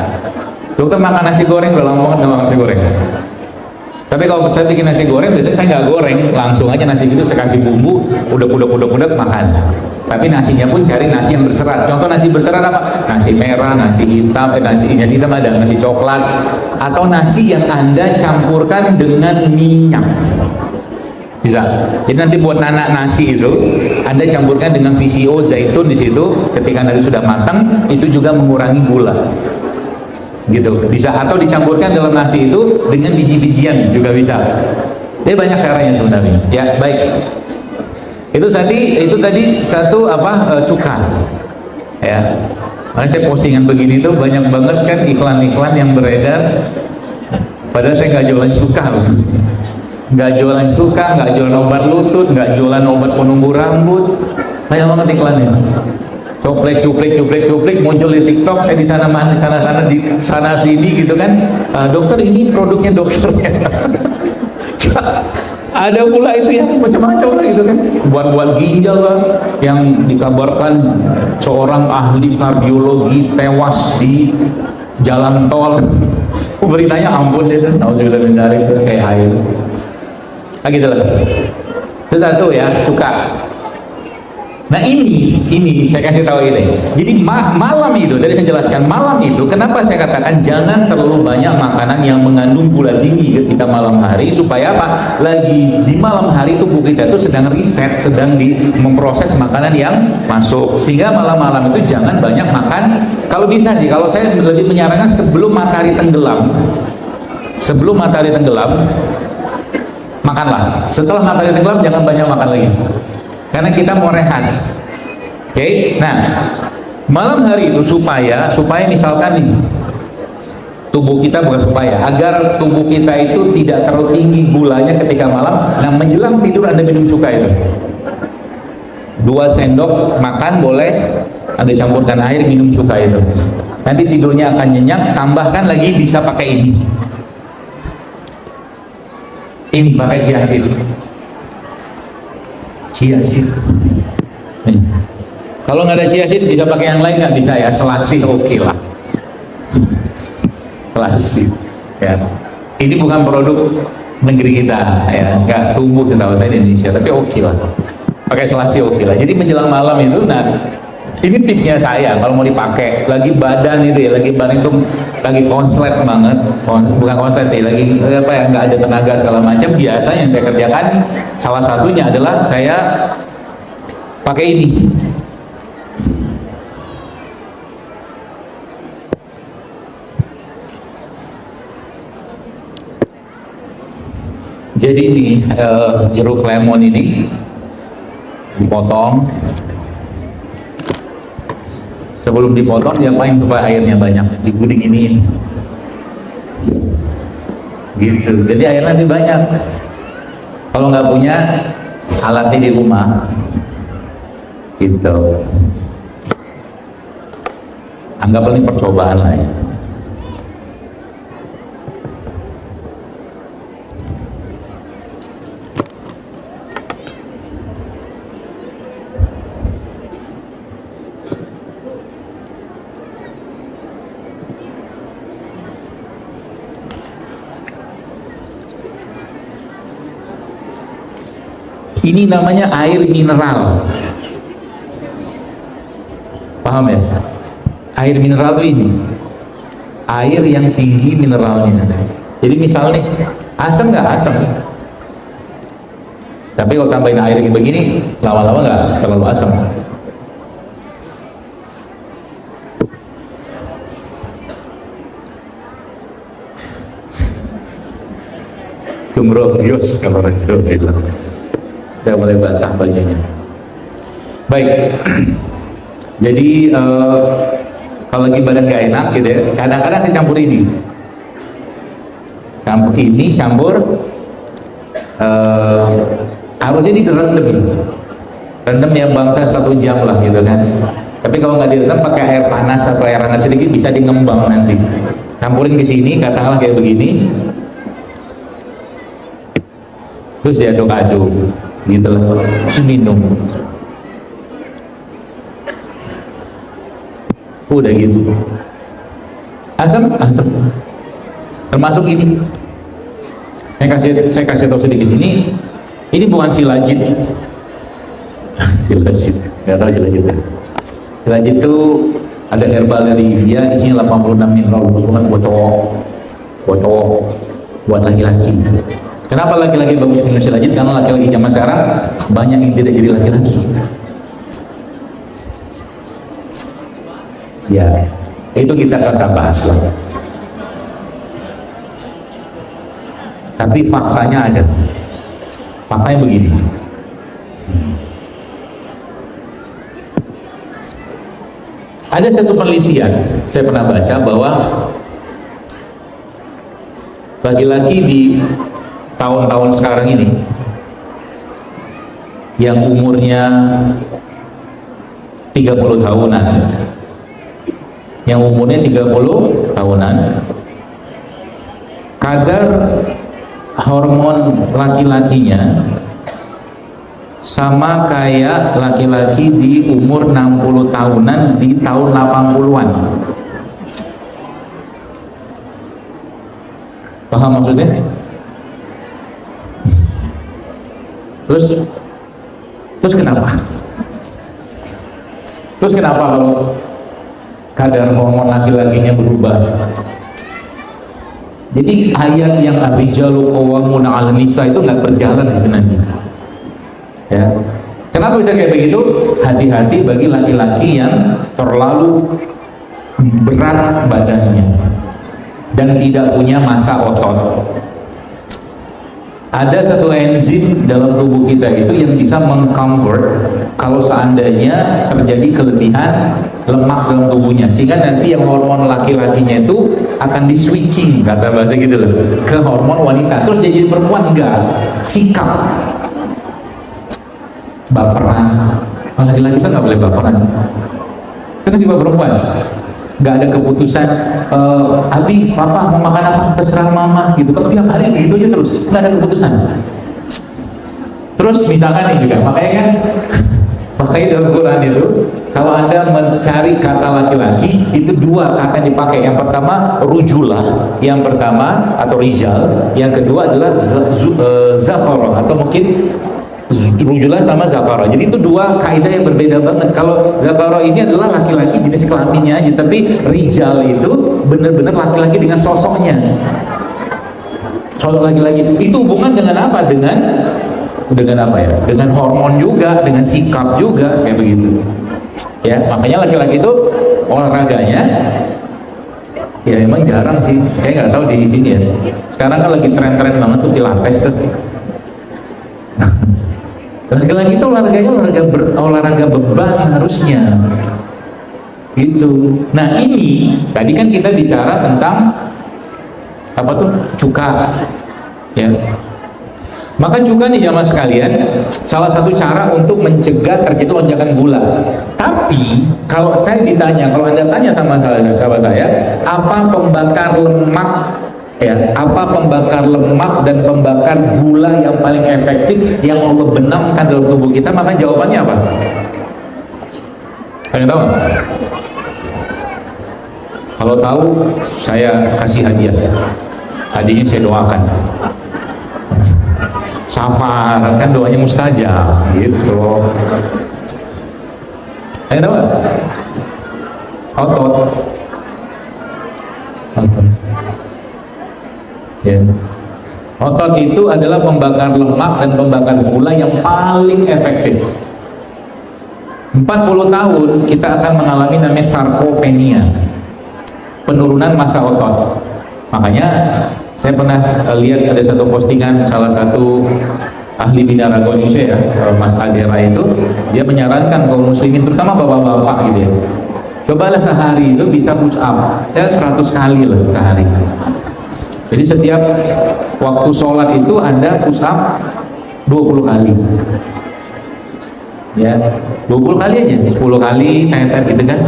dokter makan nasi goreng udah lama banget nggak makan nasi goreng. Tapi kalau saya bikin nasi goreng, biasanya saya nggak goreng, langsung aja nasi gitu saya kasih bumbu, udah makan. Tapi nasinya pun cari nasi yang berserat. Contoh nasi berserat apa? Nasi merah, nasi hitam, nasi hitam ada, nasi coklat, atau nasi yang Anda campurkan dengan minyak. Bisa. Jadi nanti buat nanak nasi itu, Anda campurkan dengan VCO zaitun di situ. Ketika nanti sudah matang, itu juga mengurangi gula. Gitu. Bisa, atau dicampurkan dalam nasi itu dengan biji-bijian juga bisa. Jadi banyak caranya sebenarnya. Ya, baik. Itu tadi satu cuka. Ya. Makanya saya postingan begini tuh banyak banget kan iklan-iklan yang beredar. Padahal saya nggak jualan cuka loh. Nggak jualan cuka, nggak jualan obat lutut, nggak jualan obat penumbuh rambut. Banyak banget iklannya. Cuplik muncul di TikTok, saya di sana di sana sini gitu kan. Dokter, ini produknya dokternya. Ada pula itu yang macam-macam lah gitu kan, buat ginjal lah, yang dikabarkan seorang ahli kardiologi tewas di jalan tol. Beritanya ampun itu, nauzubillah min dzalik, kayak air. Gitu lah. Itu satu ya, cuka. Nah ini saya kasih tahu ini. Jadi malam itu, tadi saya jelaskan malam itu, kenapa saya katakan jangan terlalu banyak makanan yang mengandung gula tinggi ketika malam hari, supaya apa? Lagi di malam hari tubuh kita itu sedang riset, sedang memproses makanan yang masuk, sehingga malam-malam itu jangan banyak makan. Kalau bisa sih, kalau saya lebih menyarankan sebelum matahari tenggelam, makanlah. Setelah matahari tenggelam jangan banyak makan lagi. Karena kita mau rehat. Oke? Nah, malam hari itu supaya misalkan nih, tubuh kita bukan supaya, agar tubuh kita itu tidak terlalu tinggi gulanya ketika malam. Nah, menjelang tidur Anda minum cuka itu. 2 sendok makan boleh, Anda campurkan air, minum cuka itu. Nanti tidurnya akan nyenyak. Tambahkan lagi bisa pakai ini. Ini pakai chia seed. Kalau nggak ada chia seed bisa pakai yang lain, nggak bisa ya, selasih oke lah. Selasih ya. Ini bukan produk negeri kita ya, nggak tumbuh setahu saya di Indonesia, tapi oke lah. Pakai selasih oke lah. Jadi menjelang malam itu, nah ini tipsnya saya kalau mau dipakai lagi badan itu ya, lagi badan itu lagi konslet banget, bukan konslet ya, lagi apa ya, nggak ada tenaga segala macam. Biasanya yang saya kerjakan salah satunya adalah saya pakai ini. Jadi ini jeruk lemon ini dipotong. Sebelum dipotong diapain supaya airnya banyak, diguding-giniin gitu, jadi airnya nanti banyak. Kalau nggak punya alatnya di rumah gitu, anggaplah ini percobaan lah ya. Ini namanya air mineral, paham ya? air mineral tuh ini, air yang tinggi mineralnya. Jadi misalnya nih, asam nggak asam, tapi kalau tambahin air kayak begini, lama-lama nggak terlalu asam. Gemrobios kalau orang Jawa bilang. Udah mulai basah bajunya. Baik. Jadi kalau lagi badan gak enak gitu ya, kadang-kadang saya campur ini. Campur harusnya direndam. Rendam yang bangsa 1 jam lah gitu kan. Tapi kalau nggak direndam pakai air panas atau air hangat sedikit bisa ngembang nanti. Campurin ke sini, katakanlah kayak begini. Terus diaduk-aduk gitu lah, terus minum. Udah gitu. Asam. Termasuk ini. Saya kasih tahu sedikit, ini bukan silajit. Silajit, nggak tahu silajit. Silajit itu ada herbal dari India, isinya 86 mineral, bukan bocor buat laki-laki. Kenapa laki-laki bagus minum silajit? Karena laki-laki zaman sekarang banyak yang tidak jadi laki-laki. Ya, itu kita akan bahas lah. Tapi faktanya ada. Faktanya begini. Ada satu penelitian, saya pernah baca bahwa laki-laki di tahun-tahun sekarang ini yang umurnya 30 tahunan, kadar hormon laki-lakinya sama kayak laki-laki di umur 60 tahunan di tahun 80-an. Paham maksudnya? Terus kenapa? Terus kenapa kalau kadar hormon laki-lakinya berubah? Jadi ayat yang ar-rijalu qawwamuna 'alan nisa itu nggak berjalan istilahnya. Ya. Kenapa bisa kayak begitu? Hati-hati bagi laki-laki yang terlalu berat badannya dan tidak punya massa otot. Ada satu enzim dalam tubuh kita itu yang bisa meng-convert kalau seandainya terjadi kelebihan lemak dalam tubuhnya, sehingga nanti yang hormon laki-lakinya itu akan di-switching, kata bahasa gitu loh, ke hormon wanita. Terus jadi perempuan enggak, sikap baperan. Laki-laki kan nggak boleh baperan, itu kan sifat perempuan. Nggak ada keputusan, Abi, papa mau makan apa, terserah mama gitu. Kalau tiap hari begitu aja terus, nggak ada keputusan. Terus misalkan nih juga, makanya dalam Quran itu, kalau Anda mencari kata laki-laki, itu 2 kata dipakai. Yang pertama rujulah, yang pertama atau rijal, yang kedua adalah zakhara atau mungkin rujulah sama zakara. Jadi itu 2 kaidah yang berbeda banget. Kalau zakara ini adalah laki-laki jenis kelaminnya aja, tapi rijal itu benar-benar laki-laki dengan sosoknya. Kalau laki-laki itu hubungan dengan apa? Dengan apa ya? Dengan hormon juga, dengan sikap juga, kayak begitu. Ya, makanya laki-laki itu olahraganya ya emang jarang sih. Saya nggak tahu di sini ya. Sekarang kan lagi tren-tren banget tuh pilates tuh. Laki-laki itu olahraga beban harusnya gitu. Nah ini tadi kan kita bicara tentang apa tuh, cuka ya. Maka cuka nih jamaah sekalian, salah satu cara untuk mencegah terjadi lonjakan gula. Tapi kalau saya ditanya, kalau Anda tanya sama saya, apa pembakar lemak ya, apa pembakar lemak dan pembakar gula yang paling efektif yang Allah benamkan dalam tubuh kita, maka jawabannya apa? Kalian tahu? Kalau tahu, saya kasih hadiah. Hadiahnya saya doakan. Safar, kan doanya mustajab gitu. Kalian tahu? Otot. Otot. Ya. Otot itu adalah pembakar lemak dan pembakar gula yang paling efektif. 40 tahun kita akan mengalami namanya sarkopenia, penurunan massa otot. Makanya saya pernah lihat ada satu postingan salah satu ahli binaraga Indonesia ya, Mas Adera itu, dia menyarankan kaum muslimin terutama bapak-bapak gitu ya, cobalah sehari itu bisa push up ya 100 kali lah sehari. Jadi setiap waktu sholat itu Anda push up 20 kali ya, 20 kali aja, 10 kali tetet gitu kan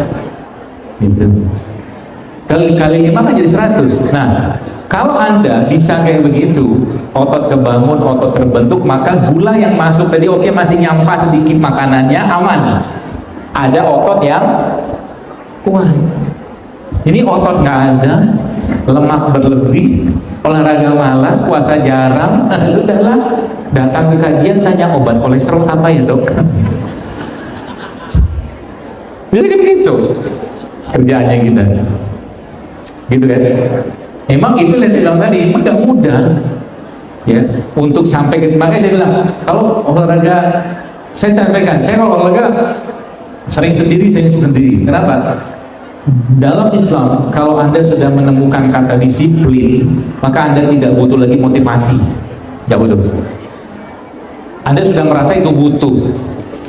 gitu. Kali 5 kan jadi 100. Nah, kalau Anda bisa kayak begitu, otot kebangun, otot terbentuk, maka gula yang masuk tadi oke masih nyampah sedikit makanannya, aman. Ada otot yang kuat. Ini otot nggak ada, lemak berlebih, olahraga malas, puasa jarang, sudahlah, datang ke kajian tanya obat kolesterol apa ya dok? Bisa kan begitu kerjaannya kita, gitu kan? Emang itu lihat bilang tadi, nggak mudah ya untuk sampai ke, makanya dia bilang kalau olahraga, saya sampaikan, saya kalau olahraga sering sendiri. Kenapa? Dalam Islam, kalau Anda sudah menemukan kata disiplin, maka Anda tidak butuh lagi motivasi. Tidak butuh. Anda sudah merasa itu butuh.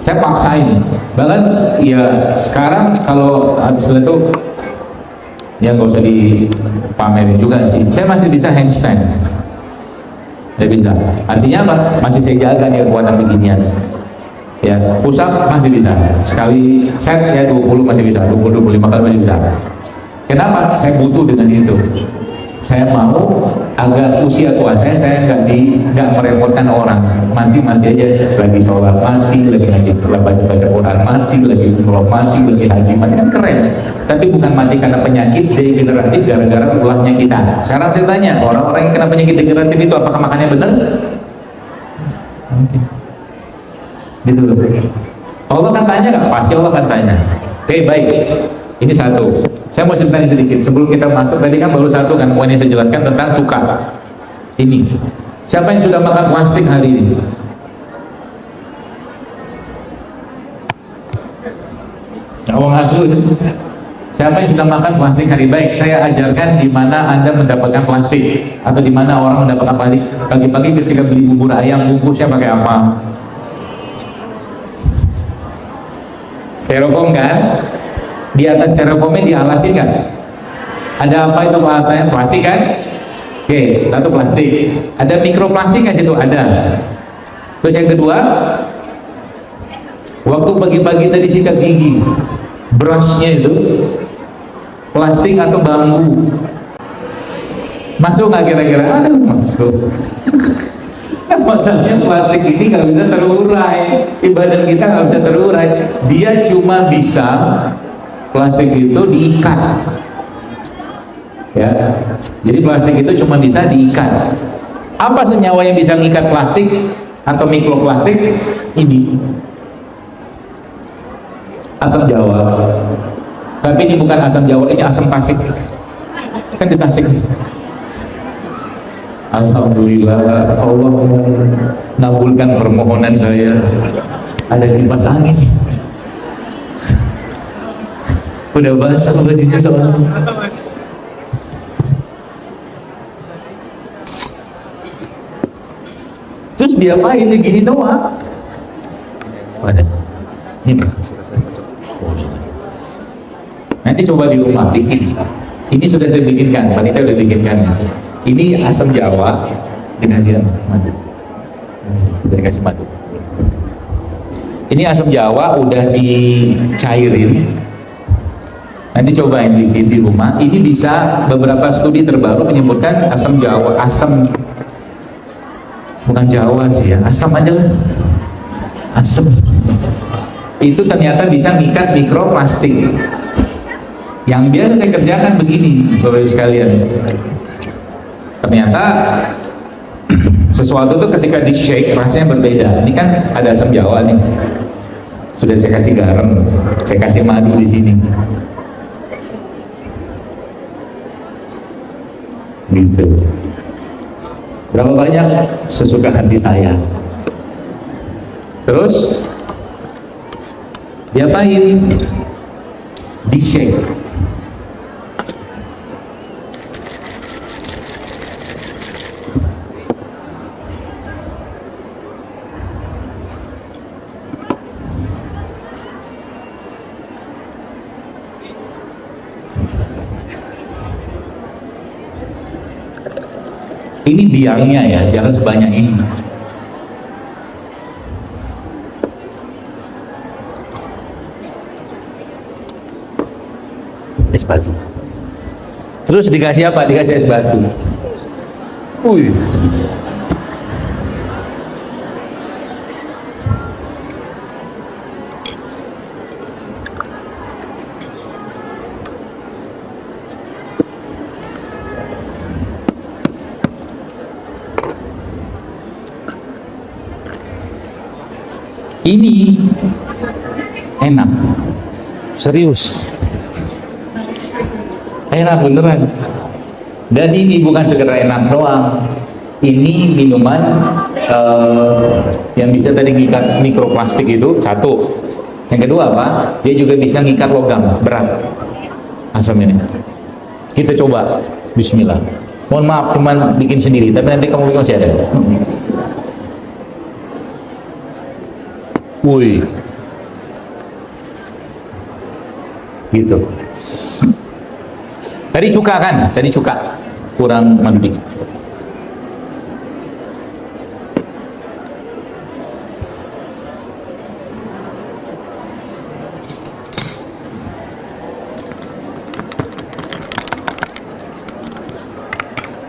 Saya paksain. Bahkan ya sekarang kalau habis itu ya nggak usah dipamerin juga sih. Saya masih bisa handstand. Saya bisa. Artinya apa? Masih saya jaga nih kekuatan beginian. Ya, push up masih bisa. Sekali set ya 20 masih bisa, 20-25 kali masih bisa. Kenapa? Saya butuh dengan itu. Saya mau agar usia tua saya nggak merepotkan orang. Mati aja, lagi sholat mati, lagi ngaji, baca Quran mati, lagi umroh mati, lagi haji mati, kan keren. Tapi bukan mati karena penyakit degeneratif gara-gara ulahnya kita. Sekarang saya tanya, orang-orang yang kena penyakit degeneratif itu apakah makannya benar? Mungkin. Gitu loh. Allah kan tanya nggak? Pasti Allah kan tanya. Oke, baik. Ini satu. Saya mau ceritain sedikit sebelum kita masuk. Tadi kan baru satu kan poin yang saya jelaskan tentang cuka. Ini. Siapa yang sudah makan plastik hari ini? Awang aku. Siapa yang sudah makan plastik hari? Baik, saya ajarkan di mana Anda mendapatkan plastik atau di mana orang mendapatkan plastik. Pagi-pagi ketika beli bubur ayam, bungkusnya pakai apa? Styrofoam kan? Di atas styrofoamnya dialasin kan? Ada apa itu bahasanya? Plastik kan? Oke, satu plastik. Ada mikroplastik kan situ? Ada. Terus yang kedua, waktu pagi-pagi tadi sikat gigi, brushnya itu plastik atau bambu? Masuk nggak kira-kira? Aduh, masuk. Masalahnya plastik ini nggak bisa terurai, di badan kita nggak bisa terurai. Dia cuma bisa plastik itu diikat, ya. Jadi plastik itu cuma bisa diikat. Apa senyawa yang bisa mengikat plastik atau mikroplastik? Ini asam jawa. Tapi ini bukan asam jawa, ini asam tasik. Kan di Tasik. Alhamdulillah Allah mengabulkan permohonan saya. Ada kipas angin. Udah basah bajunya soalnya. Terus dia main begini doang. Ada. Ini. Nanti coba di rumah bikin. Ini sudah saya bikinkan, panitia udah bikinkan. Ini asam jawa dengan dia madu. Dikasih madu. Ini asam jawa udah dicairin. Nanti cobain bikin di rumah. Ini bisa, beberapa studi terbaru menyebutkan asam jawa, bukan jawa sih ya, asam aja lah. Asam. Itu ternyata bisa mengikat mikroplastik. Yang biasa saya kerjakan begini, Bapak sekalian. Ternyata sesuatu itu ketika di shake rasanya berbeda. Ini kan ada asam jawa nih, sudah saya kasih garam, saya kasih madu di sini. gitu. Berapa banyak? Sesuka hati saya. Terus diapain? Di-shake. Ini biangnya ya, jangan sebanyak ini. Es batu. Terus dikasih apa? Dikasih es batu. Wih. Ini enak, serius, enak beneran. Dan ini bukan sekedar enak doang. Ini minuman yang bisa tadi ngikat mikroplastik itu satu. Yang kedua apa? Dia juga bisa ngikat logam berat. Asam ini. Kita coba. Bismillah. Mohon maaf, cuman bikin sendiri. Tapi nanti kamu bikin masih ada. Wih, gitu. Tadi cuka kan? Tadi cuka, kurang madu dikit.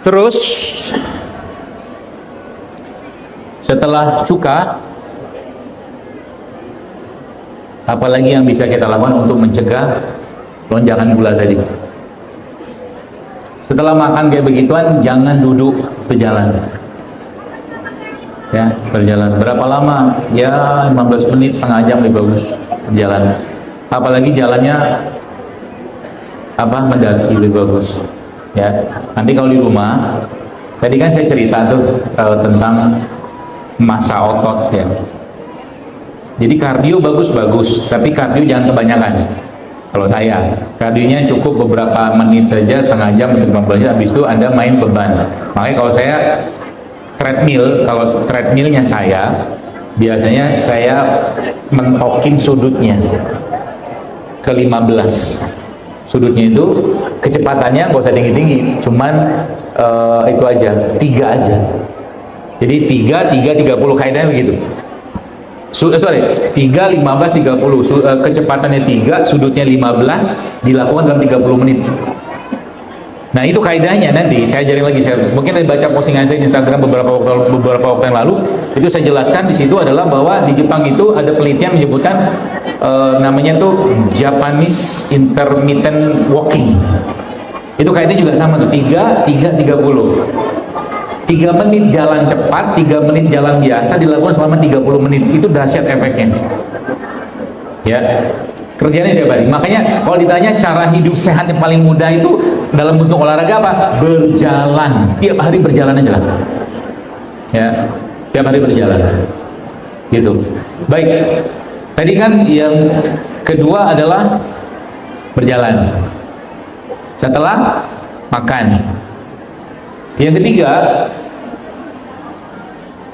Terus setelah cuka, apalagi yang bisa kita lakukan untuk mencegah lonjakan gula tadi? Setelah makan kayak begituan, jangan duduk, berjalan. Ya, berjalan. Berapa lama? Ya, 15 menit, setengah jam lebih bagus berjalan. Apalagi jalannya mendaki lebih bagus. Ya, nanti kalau di rumah, tadi kan saya cerita tuh tentang massa otot ya. Jadi kardio bagus-bagus, tapi kardio jangan kebanyakan. Kalau saya, kardionya cukup beberapa menit saja, setengah jam, 15 menit, habis itu Anda main beban. Makanya kalau saya treadmill, kalau treadmillnya saya, biasanya saya mentokin sudutnya ke 15. Sudutnya itu, kecepatannya nggak usah tinggi-tinggi, cuman itu aja, 3 aja. Jadi 3, 30, kaidahnya begitu. 3, 15, 30, kecepatannya 3, sudutnya 15, dilakukan dalam 30 menit. Nah itu kaidahnya, nanti saya ajarin lagi. Mungkin ada baca postingan saya di Instagram beberapa waktu yang lalu, itu saya jelaskan. Di situ adalah bahwa di Jepang itu ada penelitian menyebutkan namanya tuh Japanese intermittent walking. Itu kaidahnya juga sama tuh, 3, 30. 3 menit jalan cepat, 3 menit jalan biasa dilakukan selama 30 menit. Itu dahsyat efeknya. Ya. Kerjanya tiap hari. Makanya kalau ditanya cara hidup sehat yang paling mudah itu dalam bentuk olahraga apa? Berjalan. Tiap hari berjalan aja lah. Ya. Tiap hari berjalan. Gitu. Baik. Tadi kan yang kedua adalah berjalan. Setelah makan. Yang ketiga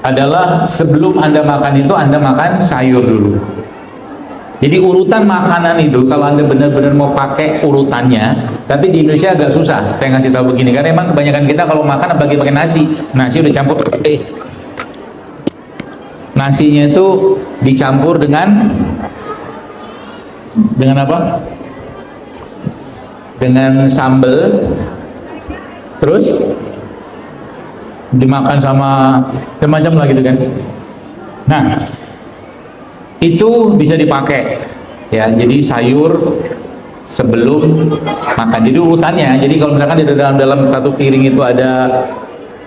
adalah sebelum Anda makan itu Anda makan sayur dulu. Jadi urutan makanan itu kalau Anda benar-benar mau pakai urutannya, tapi di Indonesia agak susah. Saya ngasih tahu begini karena emang kebanyakan kita kalau makan apalagi pakai nasi. Nasi udah campur nasinya itu dicampur dengan apa? Dengan sambal. Terus dimakan sama macam lah gitu kan. Nah, itu bisa dipakai ya. Jadi sayur sebelum makan. Jadi urutannya. Jadi kalau misalkan di dalam satu piring itu ada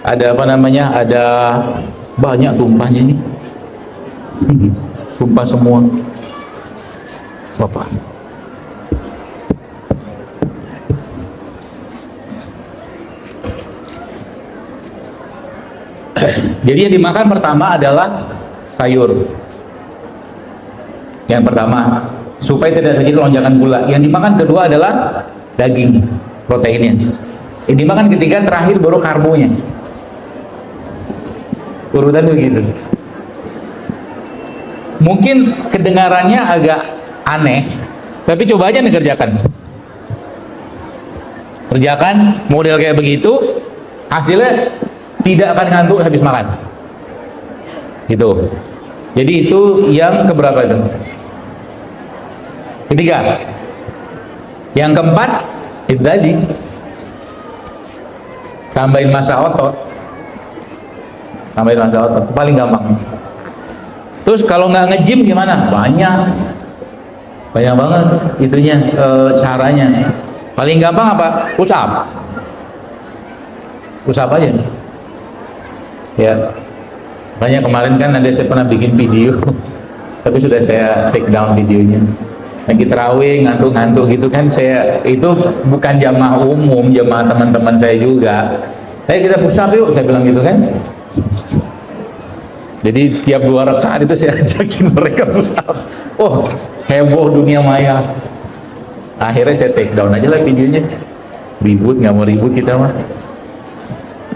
apa namanya? Ada banyak tumpahnya ini. Tumpah semua. Bapak. Jadi yang dimakan pertama adalah sayur. Yang pertama, supaya tidak terjadi lonjakan gula. Yang dimakan kedua adalah daging, proteinnya. Yang dimakan ketiga, terakhir baru karbonya. Urutan begitu. Mungkin kedengarannya agak aneh, tapi coba aja nih kerjakan. Kerjakan model kayak begitu, hasilnya tidak akan ngantuk habis makan. Gitu. Jadi itu yang keberapa itu? Ketiga. Yang keempat itu tadi, tambahin massa otot. Tambahin massa otot, paling gampang. Terus kalau nggak nge-gym gimana? Banyak banget itunya, caranya. Paling gampang apa? Push up. Push up aja. Ya. Makanya kemarin kan saya pernah bikin video, tapi sudah saya take down videonya. Lagi terawih ngantuk-ngantuk gitu kan, itu bukan jamaah umum, jamaah teman-teman saya juga. Kita push up yuk, saya bilang gitu kan. Jadi tiap 2 rakaat itu saya ajakin mereka push up. Oh, heboh dunia maya. Akhirnya saya take down aja lah videonya. Ribut, nggak mau ribut kita mah.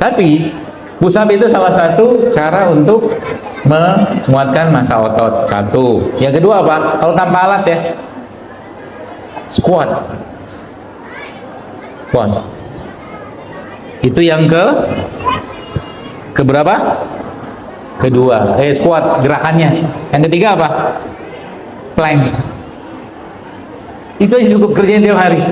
Tapi push up itu salah satu cara untuk menguatkan massa otot. Satu. Yang kedua apa? Kalau tanpa alat ya, squat. Itu yang ke berapa? Kedua. Squat gerakannya. Yang ketiga apa? Plank. Itu aja cukup kerjain tiap hari.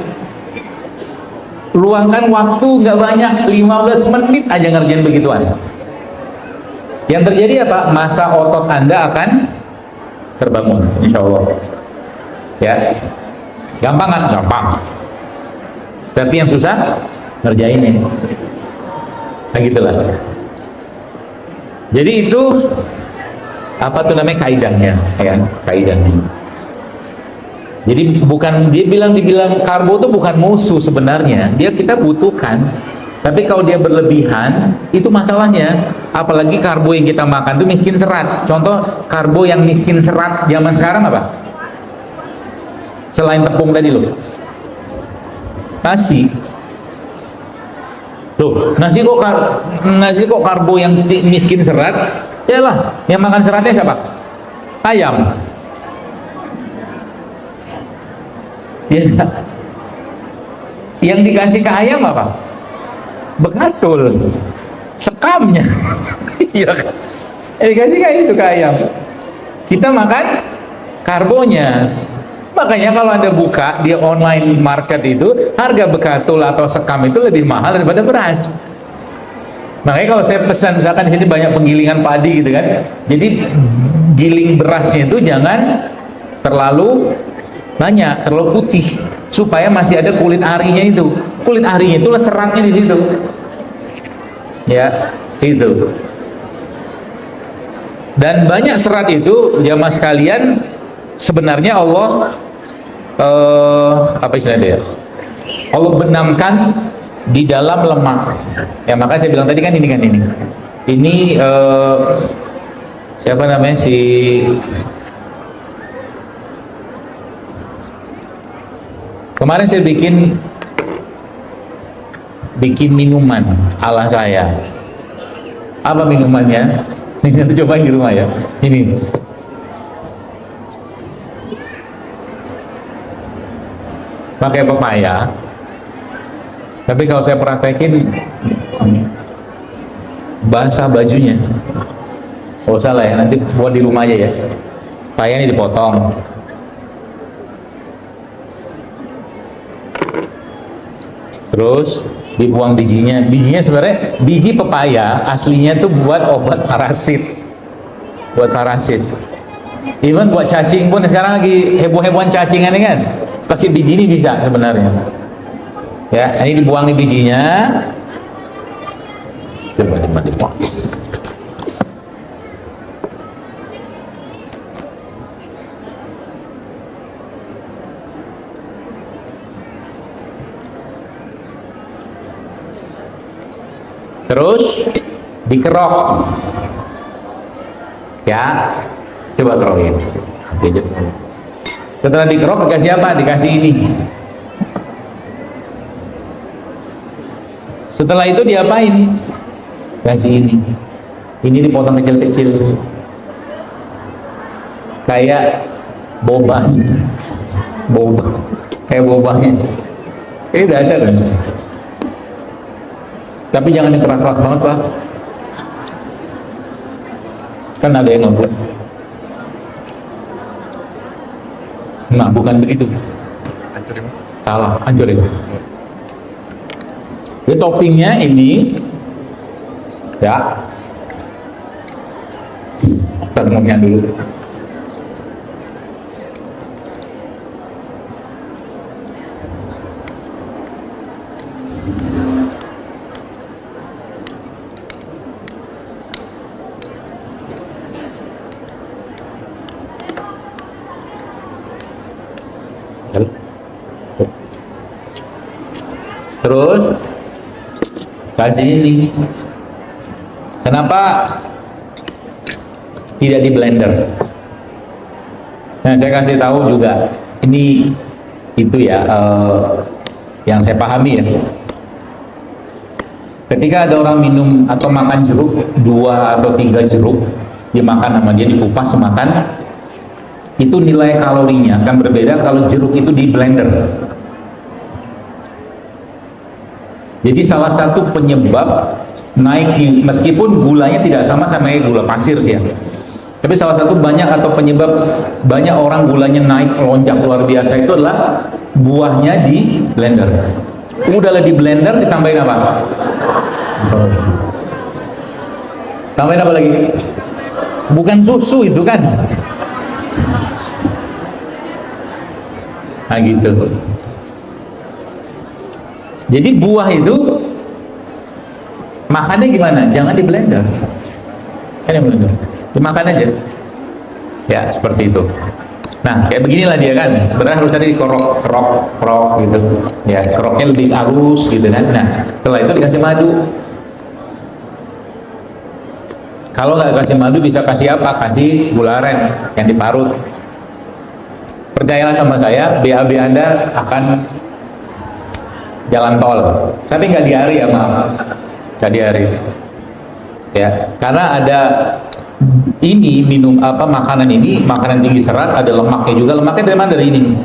Luangkan waktu nggak banyak, 15 menit aja ngerjain begituan. Yang terjadi apa? Massa otot Anda akan terbangun, insya Allah. Ya, gampang kan? Gampang. Tapi yang susah ngerjainnya. Nah gitulah. Jadi itu apa tuh namanya, kaidahnya, ya, kaidahnya. Jadi bukan dibilang karbo itu bukan musuh sebenarnya, dia kita butuhkan. Tapi kalau dia berlebihan, itu masalahnya. Apalagi karbo yang kita makan itu miskin serat. Contoh karbo yang miskin serat zaman sekarang apa? Selain tepung tadi loh, nasi. Loh, nasi kok karbo yang miskin serat? Yalah, yang makan seratnya siapa? Ayam. Ya, yang dikasih ke ayam apa? Bekatul, sekamnya. Iya kan? Dikasih kayak itu ke ayam. Kita makan karbonya. Makanya kalau Anda buka di online market itu, harga bekatul atau sekam itu lebih mahal daripada beras. Makanya kalau saya pesan, misalkan di sini banyak penggilingan padi gitu kan, jadi giling berasnya itu jangan terlalu banyak, terlalu putih, supaya masih ada kulit arinya itu. Kulit arinya itulah seratnya di situ. Ya, itu. Dan banyak serat itu, jamaah sekalian, sebenarnya Allah apa istilahnya ya? Allah benamkan di dalam lemak. Ya maka saya bilang tadi kan ini. Ini siapa namanya si kemarin saya bikin minuman ala saya. Apa minumannya? Ini nanti cobain di rumah ya. Ini. Pakai pepaya. Tapi kalau saya praktekin basah bajunya. Oh salah ya, nanti buat di rumah aja ya. Pepaya ini dipotong. Terus dibuang bijinya. Bijinya sebenarnya biji pepaya aslinya tuh buat obat parasit. Buat parasit. Even buat cacing pun sekarang lagi heboh-hebohan cacingan ini kan. Pakai biji ini bisa sebenarnya. Ya, ini dibuang nih bijinya. Coba dibuang. Terus dikerok, ya, coba kerokin. Oke, setelah dikerok dikasih apa? Dikasih ini. Setelah itu diapain? Kasih ini. Ini dipotong kecil-kecil, kayak boba, kayak bobanya. Ini dasar kan? Tapi jangan dikeras-keras banget lah. Kan ada yang ngobrol. Nah, bukan begitu. Hancurin. Salah, hancurin. Jadi toppingnya ini, ya. Kita ngomongnya dulu. Terus kasih ini. Kenapa tidak di blender? Nah, saya kasih tahu juga. Ini itu ya yang saya pahami ya. Ketika ada orang minum atau makan jeruk 2 atau 3 jeruk dimakan sama dia, dikupas makan, itu nilai kalorinya akan berbeda kalau jeruk itu di blender. Jadi salah satu penyebab naik, meskipun gulanya tidak sama kayak gula pasir sih ya, tapi salah satu penyebab banyak orang gulanya naik lonjak luar biasa itu adalah buahnya di blender. Udahlah di blender ditambahin apa? Tambahin apa lagi? Bukan susu itu kan? Nah gitu. Jadi buah itu makannya gimana? Jangan di blender. Kan di blender. Dimakan aja. Ya, seperti itu. Nah, kayak beginilah dia kan. Sebenarnya harus tadi dikerok gitu. Ya, keroknya lebih halus gitu kan. Nah, setelah itu dikasih madu. Kalau nggak kasih madu bisa kasih apa? Kasih gula aren yang diparut. Percayalah sama saya, BAB Anda akan jalan tol, tapi nggak di hari ya, maaf, nggak di hari ya, karena ada ini makanan tinggi serat, ada lemaknya juga. Lemaknya dari mana? Dari ini nih,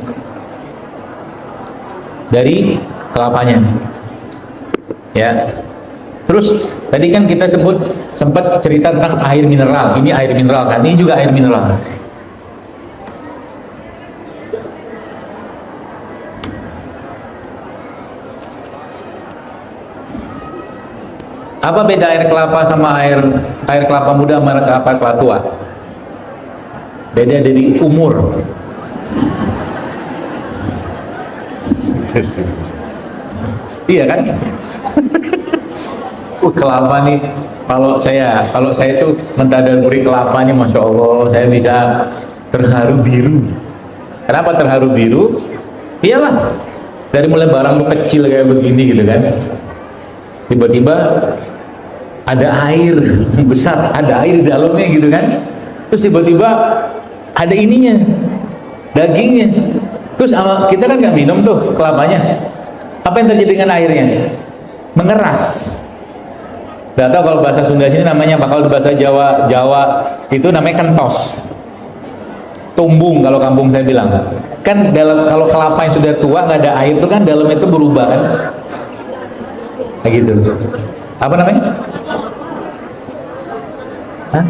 dari kelapanya ya. Terus tadi kan kita sempat cerita tentang air mineral. Ini air mineral kan, ini juga air mineral. Apa beda air kelapa sama air kelapa muda sama air kelapa tua? Beda dari umur. Iya kan? Kelapa nih, kalau saya itu mentadaburi kelapa nih, masya Allah, saya bisa terharu biru. Kenapa terharu biru? Iyalah, dari mulai barang kecil kayak begini gitu kan, tiba-tiba ada air besar, ada air di dalamnya gitu kan, terus tiba-tiba ada ininya, dagingnya, terus kita kan nggak minum tuh kelapanya, apa yang terjadi dengan airnya? Mengeras. Nggak tahu kalau bahasa Sunda sini namanya apa, kalau bahasa Jawa itu namanya kentos, tumbung kalau kampung saya bilang. Kan kalau kelapa yang sudah tua nggak ada air itu kan dalamnya itu berubah kan, kayak gitu. Apa namanya? Hah?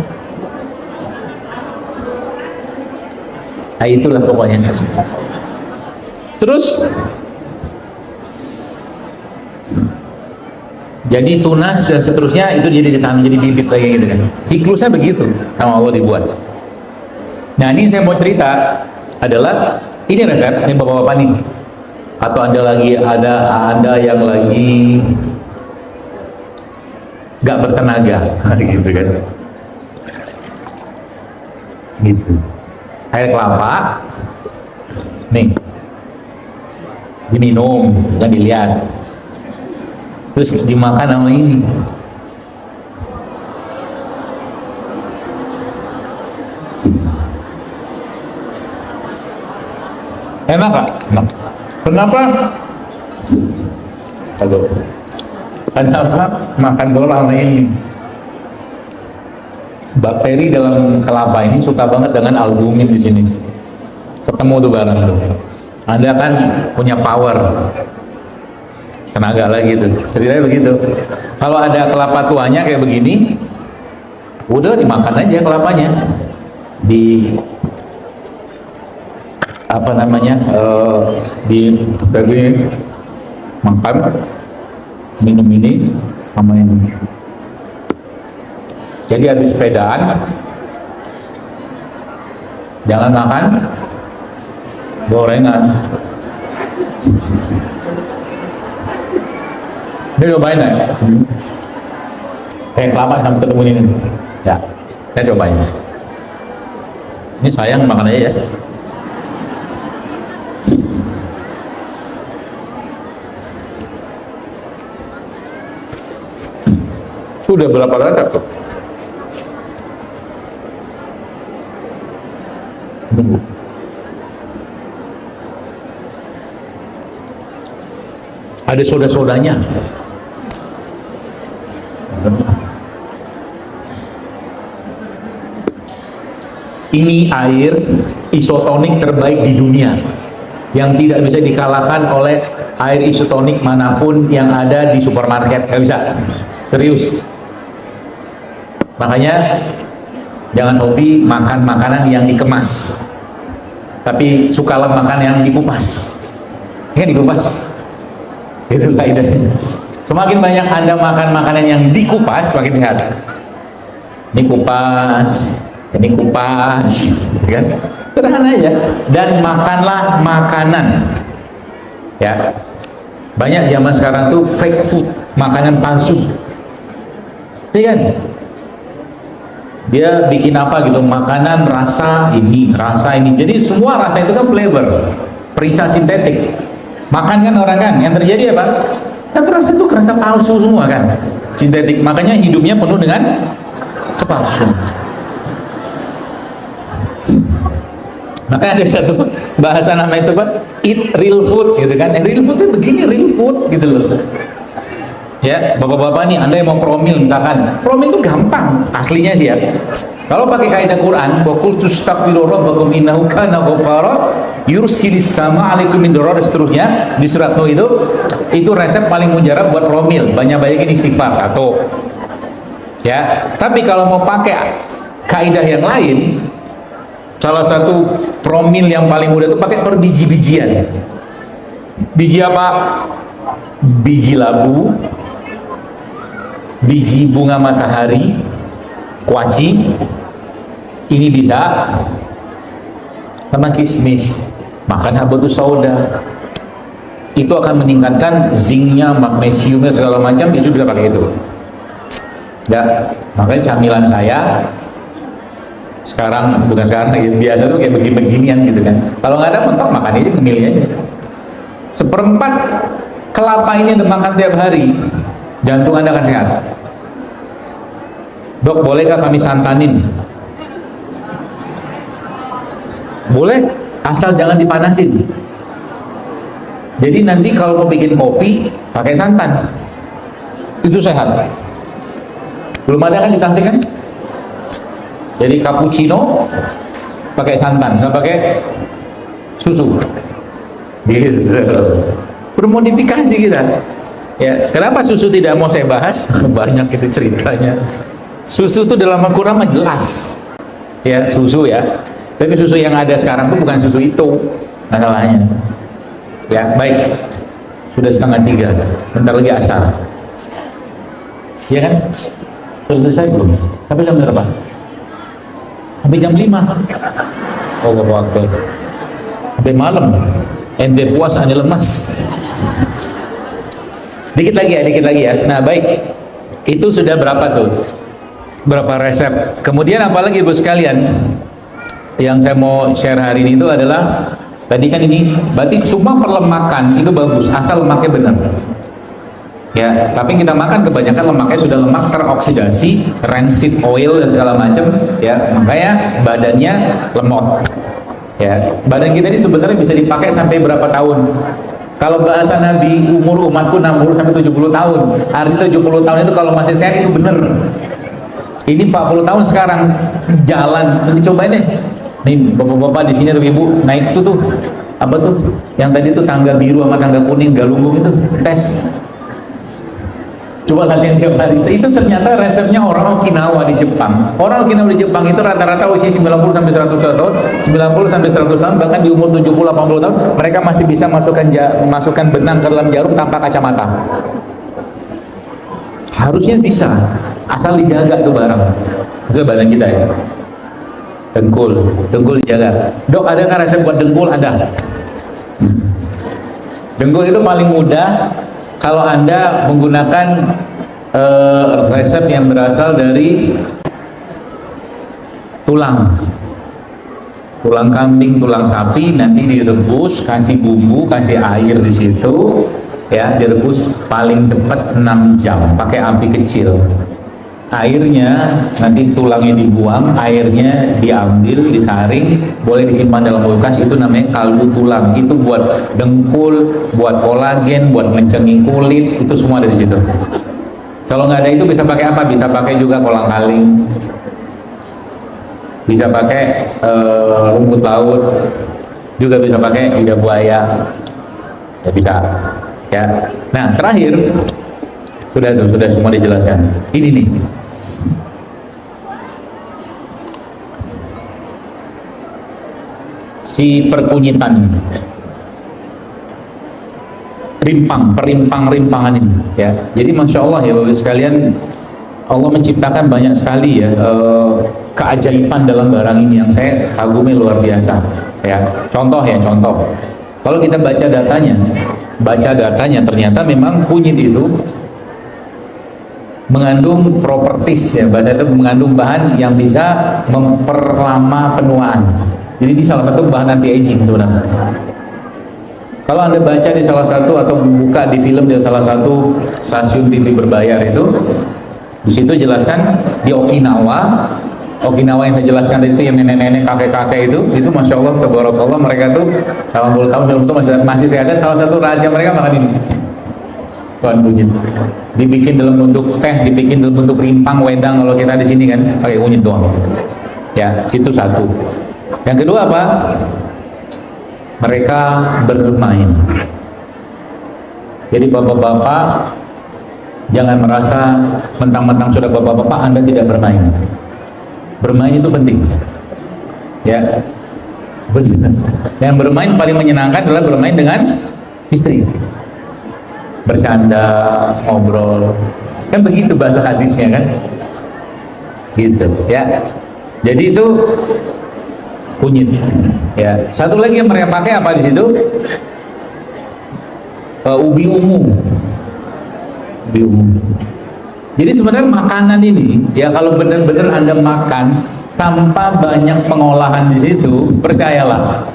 Nah itulah pokoknya. Terus jadi tunas dan seterusnya itu jadi ditanam jadi bibit lagi gitu kan. Siklusnya begitu sama Allah dibuat. Nah ini saya mau cerita adalah ini resep nih bapak-bapak nih. Atau anda yang lagi gak bertenaga gitu kan. Gitu. Air kelapa nih diminum, jangan dilihat, terus dimakan sama ini. Enak nggak? Enak. Kenapa? Aduh. Kenapa makan telur sama ini? Bakteri dalam kelapa ini suka banget dengan albumin di sini. Ketemu tuh barang tuh. Anda kan punya power, tenaga lagi tuh. Ceritanya begitu. Kalau ada kelapa tuanya kayak begini, udah dimakan aja kelapanya. Di apa namanya? Di begini makan, minum ini sama ini. Jadi habis sepedaan jangan makan gorengan. Ini cobain ya. Kelapa sampai ketemu ini. Ya, saya cobain. Ini sayang makan aja ya. Udah berapa resep tuh? Tunggu. Ada soda-sodanya. Ini air isotonik terbaik di dunia yang tidak bisa dikalahkan oleh air isotonik manapun yang ada di supermarket. Gak bisa, serius. Makanya jangan hobi makan makanan yang dikemas, tapi sukalah makan yang dikupas. Yang dikupas, itu kaidahnya. Semakin banyak Anda makan makanan yang dikupas, semakin sehat. Ini kupas, ini kupas, kan? Sederhana aja. Dan makanlah makanan, ya. Banyak zaman sekarang tuh fake food, makanan palsu, iya kan? Dia bikin apa gitu, makanan rasa ini, jadi semua rasa itu kan flavor, perisa sintetik. Makan kan orang kan, yang terjadi apa? Kan rasa itu kerasa palsu semua kan, sintetik. Makanya hidupnya penuh dengan kepalsuan. Makanya ada satu bahasa nama itu Pak, eat real food gitu kan. Real food itu begini, real food gitu loh. Ya, bapak-bapak nih, Anda yang mau promil misalkan, promil itu gampang, aslinya sih ya. Kalau pakai kaidah Quran, wa qul tastaghfiru rabbakum innahu kana ghaffara yursilis sama alaikum midrar dan seterusnya di surat Nuh itu resep paling mujarab buat promil, banyak-banyakin istighfar satu. Ya, tapi kalau mau pakai kaidah yang lain, salah satu promil yang paling mudah itu pakai per biji-bijian. Biji apa? Biji labu, biji bunga matahari, kuaci, ini bisa, sama kismis, makan habatus sauda, itu akan meningkatkan zincnya, magnesiumnya, segala macam, itu bisa pakai itu. Ya, makanya camilan saya sekarang, bukan sekarang, biasa tuh kayak beginian gitu kan. Kalau nggak ada mentok, makan ini, milih aja. Seperempat kelapa ini Anda makan tiap hari, jantung Anda akan sehat. Dok, bolehkah kami santanin? Boleh, asal jangan dipanasin. Jadi nanti kalau mau bikin kopi, pakai santan. Itu sehat. Belum ada kan di Tasik kan? Jadi cappuccino pakai santan, nggak pakai susu. Gitu. Bermodifikasi kita. Ya, kenapa susu tidak mau saya bahas? Banyak itu ceritanya. Susu itu dalam Al-Quran jelas, ya susu ya. Tapi susu yang ada sekarang itu bukan susu itu masalahnya. Ya baik, sudah 2:30, bentar lagi asar. Ya kan? Sudah selesai belum? Sampai jam berapa? Sampai jam 5. Oh waktu. Sampai malam. Ente puas, ane lemas. Dikit lagi ya. Nah baik, itu sudah berapa tuh? Berapa resep? Kemudian apalagi ibu sekalian, yang saya mau share hari ini itu adalah tadi kan ini berarti cuma per lemak makan itu bagus asal lemaknya benar. Ya, tapi kita makan kebanyakan lemaknya sudah lemak teroksidasi, rancid oil dan segala macam, ya, makanya badannya lemot. Ya, badan kita ini sebenarnya bisa dipakai sampai berapa tahun? Kalau bahasa Nabi, umur umatku 60 sampai 70 tahun. Artinya 70 tahun itu kalau masih sehat itu bener. Ini 40 tahun sekarang jalan, nanti cobain deh. Nih, bapak-bapak di sini atau ibu naik tuh apa tuh? Yang tadi tuh tangga biru sama tangga kuning galunggung itu, tes. Coba latihan tiap hari. Itu ternyata resepnya orang Okinawa di Jepang. Orang Okinawa di Jepang itu rata-rata usia 90 sampai 100 tahun, 90 sampai 100 tahun, bahkan di umur 70 80 tahun mereka masih bisa masukkan benang ke dalam jarum tanpa kacamata. Harusnya bisa, asal dijaga tuh barang. Itu badan kita ya. Dengkul dijaga. Dok, ada nggak resep buat dengkul? Ada. Dengkul itu paling mudah kalau Anda menggunakan resep yang berasal dari tulang kambing, tulang sapi, nanti direbus, kasih bumbu, kasih air di situ, ya, direbus paling cepat 6 jam, pakai api kecil. Airnya nanti tulangnya dibuang, airnya diambil, disaring, boleh disimpan dalam kulkas. Itu namanya kaldu tulang. Itu buat dengkul, buat kolagen, buat mencenging kulit, itu semua ada di situ. Kalau nggak ada itu bisa pakai apa? Bisa pakai juga kolang-kaling, bisa pakai rumput laut, juga bisa pakai lidah buaya, ya bisa. Ya. Nah, terakhir sudah semua dijelaskan. Ini nih. Si perkunyitan, rimpangan ini, ya. Jadi masya Allah ya Bapak sekalian, Allah menciptakan banyak sekali ya keajaiban dalam barang ini yang saya kagumi luar biasa. Ya, contoh. Kalau kita baca datanya ternyata memang kunyit itu mengandung properties ya, bahasa itu mengandung bahan yang bisa memperlama penuaan. Jadi ini salah satu bahan anti aging sebenarnya. Kalau Anda baca di salah satu atau buka di film di salah satu stasiun TV berbayar itu, di situ jelaskan di Okinawa yang saya jelaskan tadi itu, yang nenek-nenek, kakek-kakek itu masya Allah, tabarakallah, mereka tuh 80 tahun itu masih sehat. Salah satu rahasia mereka makan ini. Tuan kunyit. Dibikin dalam bentuk teh, dibikin dalam bentuk rimpang, wedang kalau kita di sini kan pakai kunyit doang. Ya, itu satu. Yang kedua apa? Mereka bermain. Jadi bapak-bapak jangan merasa mentang-mentang sudah bapak-bapak Anda tidak bermain. Bermain itu penting. Ya. Benar. Yang bermain paling menyenangkan adalah bermain dengan istri. Bercanda, ngobrol. Kan begitu bahasa hadisnya kan? Gitu, ya. Jadi itu kunyit. Ya. Satu lagi yang mereka pakai apa di situ? Ubi ungu. Jadi sebenarnya makanan ini ya, kalau benar-benar Anda makan tanpa banyak pengolahan di situ, percayalah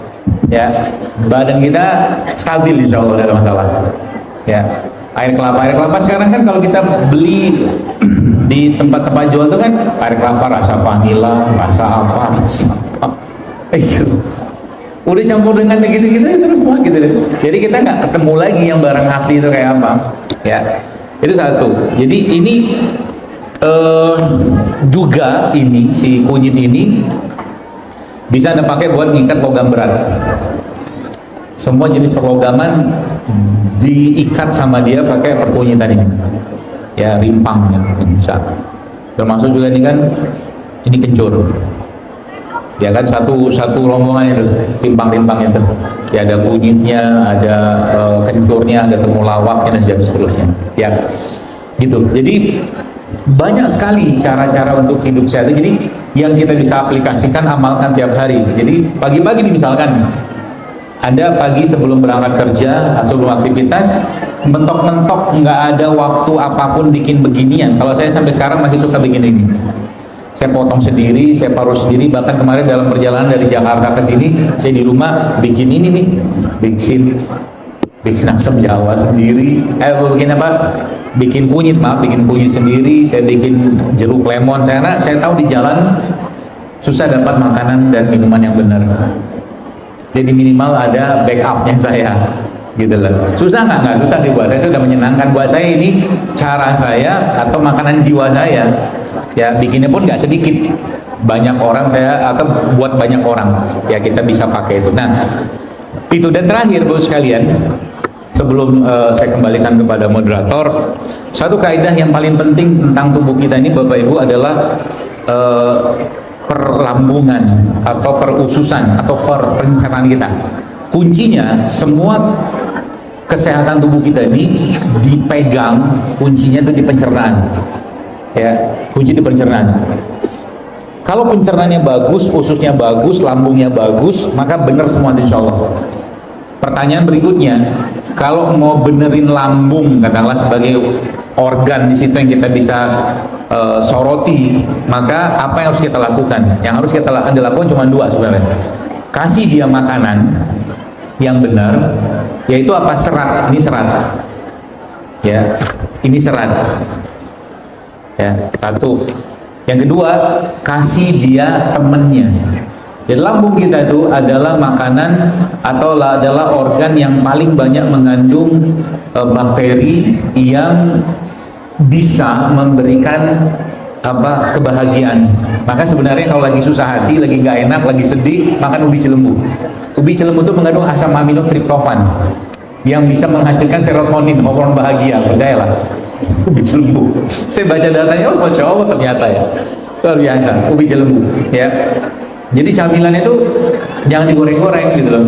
ya, badan kita stabil insya Allah, tidak ada masalah. Ya, air kelapa sekarang kan kalau kita beli di tempat-tempat jual itu kan air kelapa rasa vanila, rasa apa, itu udah campur dengan gitu-gitu terus semua gitu deh. Jadi kita nggak ketemu lagi yang barang asli itu kayak apa, ya. Itu satu. Jadi ini juga ini si kunyit ini bisa Anda pakai buat mengikat logam berat. Semua jenis perlogaman diikat sama dia pakai perkunyitan ini. Ya, rimpang ya, bisa. Termasuk juga ini kan, ini kencur. Ya kan, satu rombongan itu rimpang itu. Ya, ada kunyitnya, ada kencurnya, ada temulawaknya dan seterusnya. Ya, gitu. Jadi banyak sekali cara-cara untuk hidup sehat. Jadi yang kita bisa aplikasikan, amalkan tiap hari. Jadi pagi-pagi nih misalkan Anda pagi sebelum berangkat kerja atau sebelum aktivitas, mentok-mentok nggak ada waktu apapun bikin beginian. Kalau saya sampai sekarang masih suka bikin ini. Saya potong sendiri, saya parut sendiri. Bahkan kemarin dalam perjalanan dari Jakarta ke sini, saya di rumah bikin ini nih, bikin asam Jawa sendiri. Bikin apa? bikin kunyit, bikin kunyit sendiri, saya bikin jeruk lemon. Saya tahu di jalan susah dapat makanan dan minuman yang benar. Jadi minimal ada backupnya saya, gitu loh. Susah nggak susah sih buat saya, sudah menyenangkan buat saya. Ini cara saya atau makanan jiwa saya. Ya bikinnya pun nggak sedikit, banyak orang saya atau buat banyak orang. Ya kita bisa pakai itu. Nah itu, dan terakhir Bapak sekalian, sebelum saya kembalikan kepada moderator, satu kaidah yang paling penting tentang tubuh kita ini Bapak Ibu adalah perlambungan atau perususan atau pencernaan kita. Kuncinya semua kesehatan tubuh kita ini dipegang, kuncinya itu di pencernaan. Ya, kunci di pencernaan. Kalau pencernaannya bagus, ususnya bagus, lambungnya bagus, maka benar semua insya Allah. Pertanyaan berikutnya, kalau mau benerin lambung, katakanlah sebagai organ di situ yang kita bisa soroti, maka apa yang harus kita lakukan? Yang harus kita dilakukan cuma dua sebenarnya. Kasih dia makanan yang benar, yaitu apa? Serat. Ini serat. Ya, ini serat. Ya, satu. Yang kedua, kasih dia temennya. Jadi lambung kita itu adalah makanan atau adalah organ yang paling banyak mengandung bakteri yang bisa memberikan kebahagiaan. Maka sebenarnya kalau lagi susah hati, lagi nggak enak, lagi sedih, makan ubi cilembu. Ubi cilembu itu mengandung asam amino triptofan yang bisa menghasilkan serotonin, hormon bahagia. Percayalah, ubi cilembu. Saya baca datanya, oh masya Allah ternyata ya, luar biasa. Ubi cilembu, ya. Jadi camilan itu jangan digoreng-goreng gitu loh,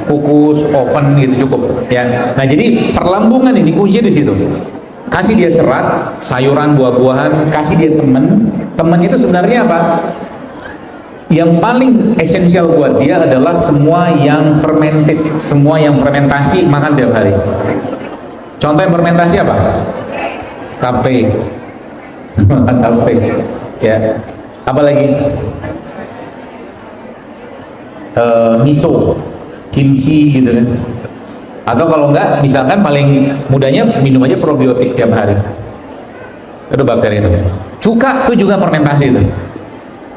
kukus, oven gitu cukup. Ya. Nah jadi perlambungan ini kunci di situ. Kasih dia serat, sayuran, buah-buahan, kasih dia teman. Teman itu sebenarnya apa? Yang paling esensial buat dia adalah semua yang fermented, semua yang fermentasi, makan tiap hari. Contoh yang fermentasi apa? Tape, makan tape, ya. Apalagi miso, kimchi gitu kan. Atau kalau enggak, misalkan paling mudahnya minum aja probiotik tiap hari. Itu bakteri itu. Cuka itu juga fermentasi itu.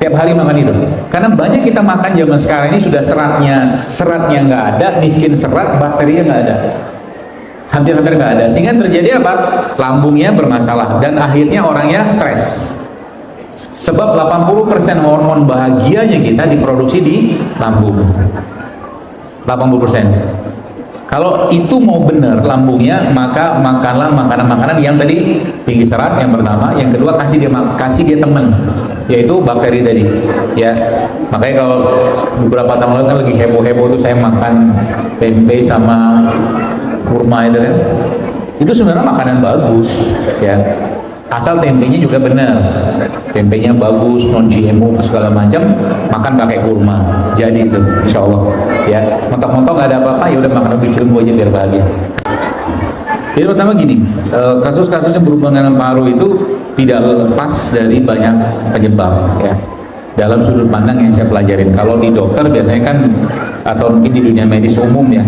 Tiap hari makan itu. Karena banyak kita makan zaman sekarang ini sudah seratnya nggak ada, miskin serat, bakterinya nggak ada. Hampir-hampir nggak ada. Sehingga terjadi apa? Lambungnya bermasalah dan akhirnya orangnya stres. Sebab 80% hormon bahagianya kita diproduksi di lambung. 80%. Kalau itu mau benar lambungnya, maka makanlah makanan-makanan yang tadi tinggi serat yang pertama, yang kedua kasih dia teman, yaitu bakteri tadi. Ya, makanya kalau beberapa tahun lalu kan lagi heboh-heboh tuh saya makan tempe sama kurma itu kan. Itu sebenarnya makanan bagus, ya. Asal tempenya juga benar, tempenya bagus, non GMO segala macam, makan pakai kurma, jadi itu, insya Allah, ya. Mentok-mentok nggak ada apa-apa, ya udah makan ubi cilembu aja biar bahagia. Jadi pertama gini, kasus-kasus yang berhubungan dengan paru itu tidak lepas dari banyak penyebab, ya. Dalam sudut pandang yang saya pelajarin, kalau di dokter biasanya kan, atau mungkin di dunia medis umum ya,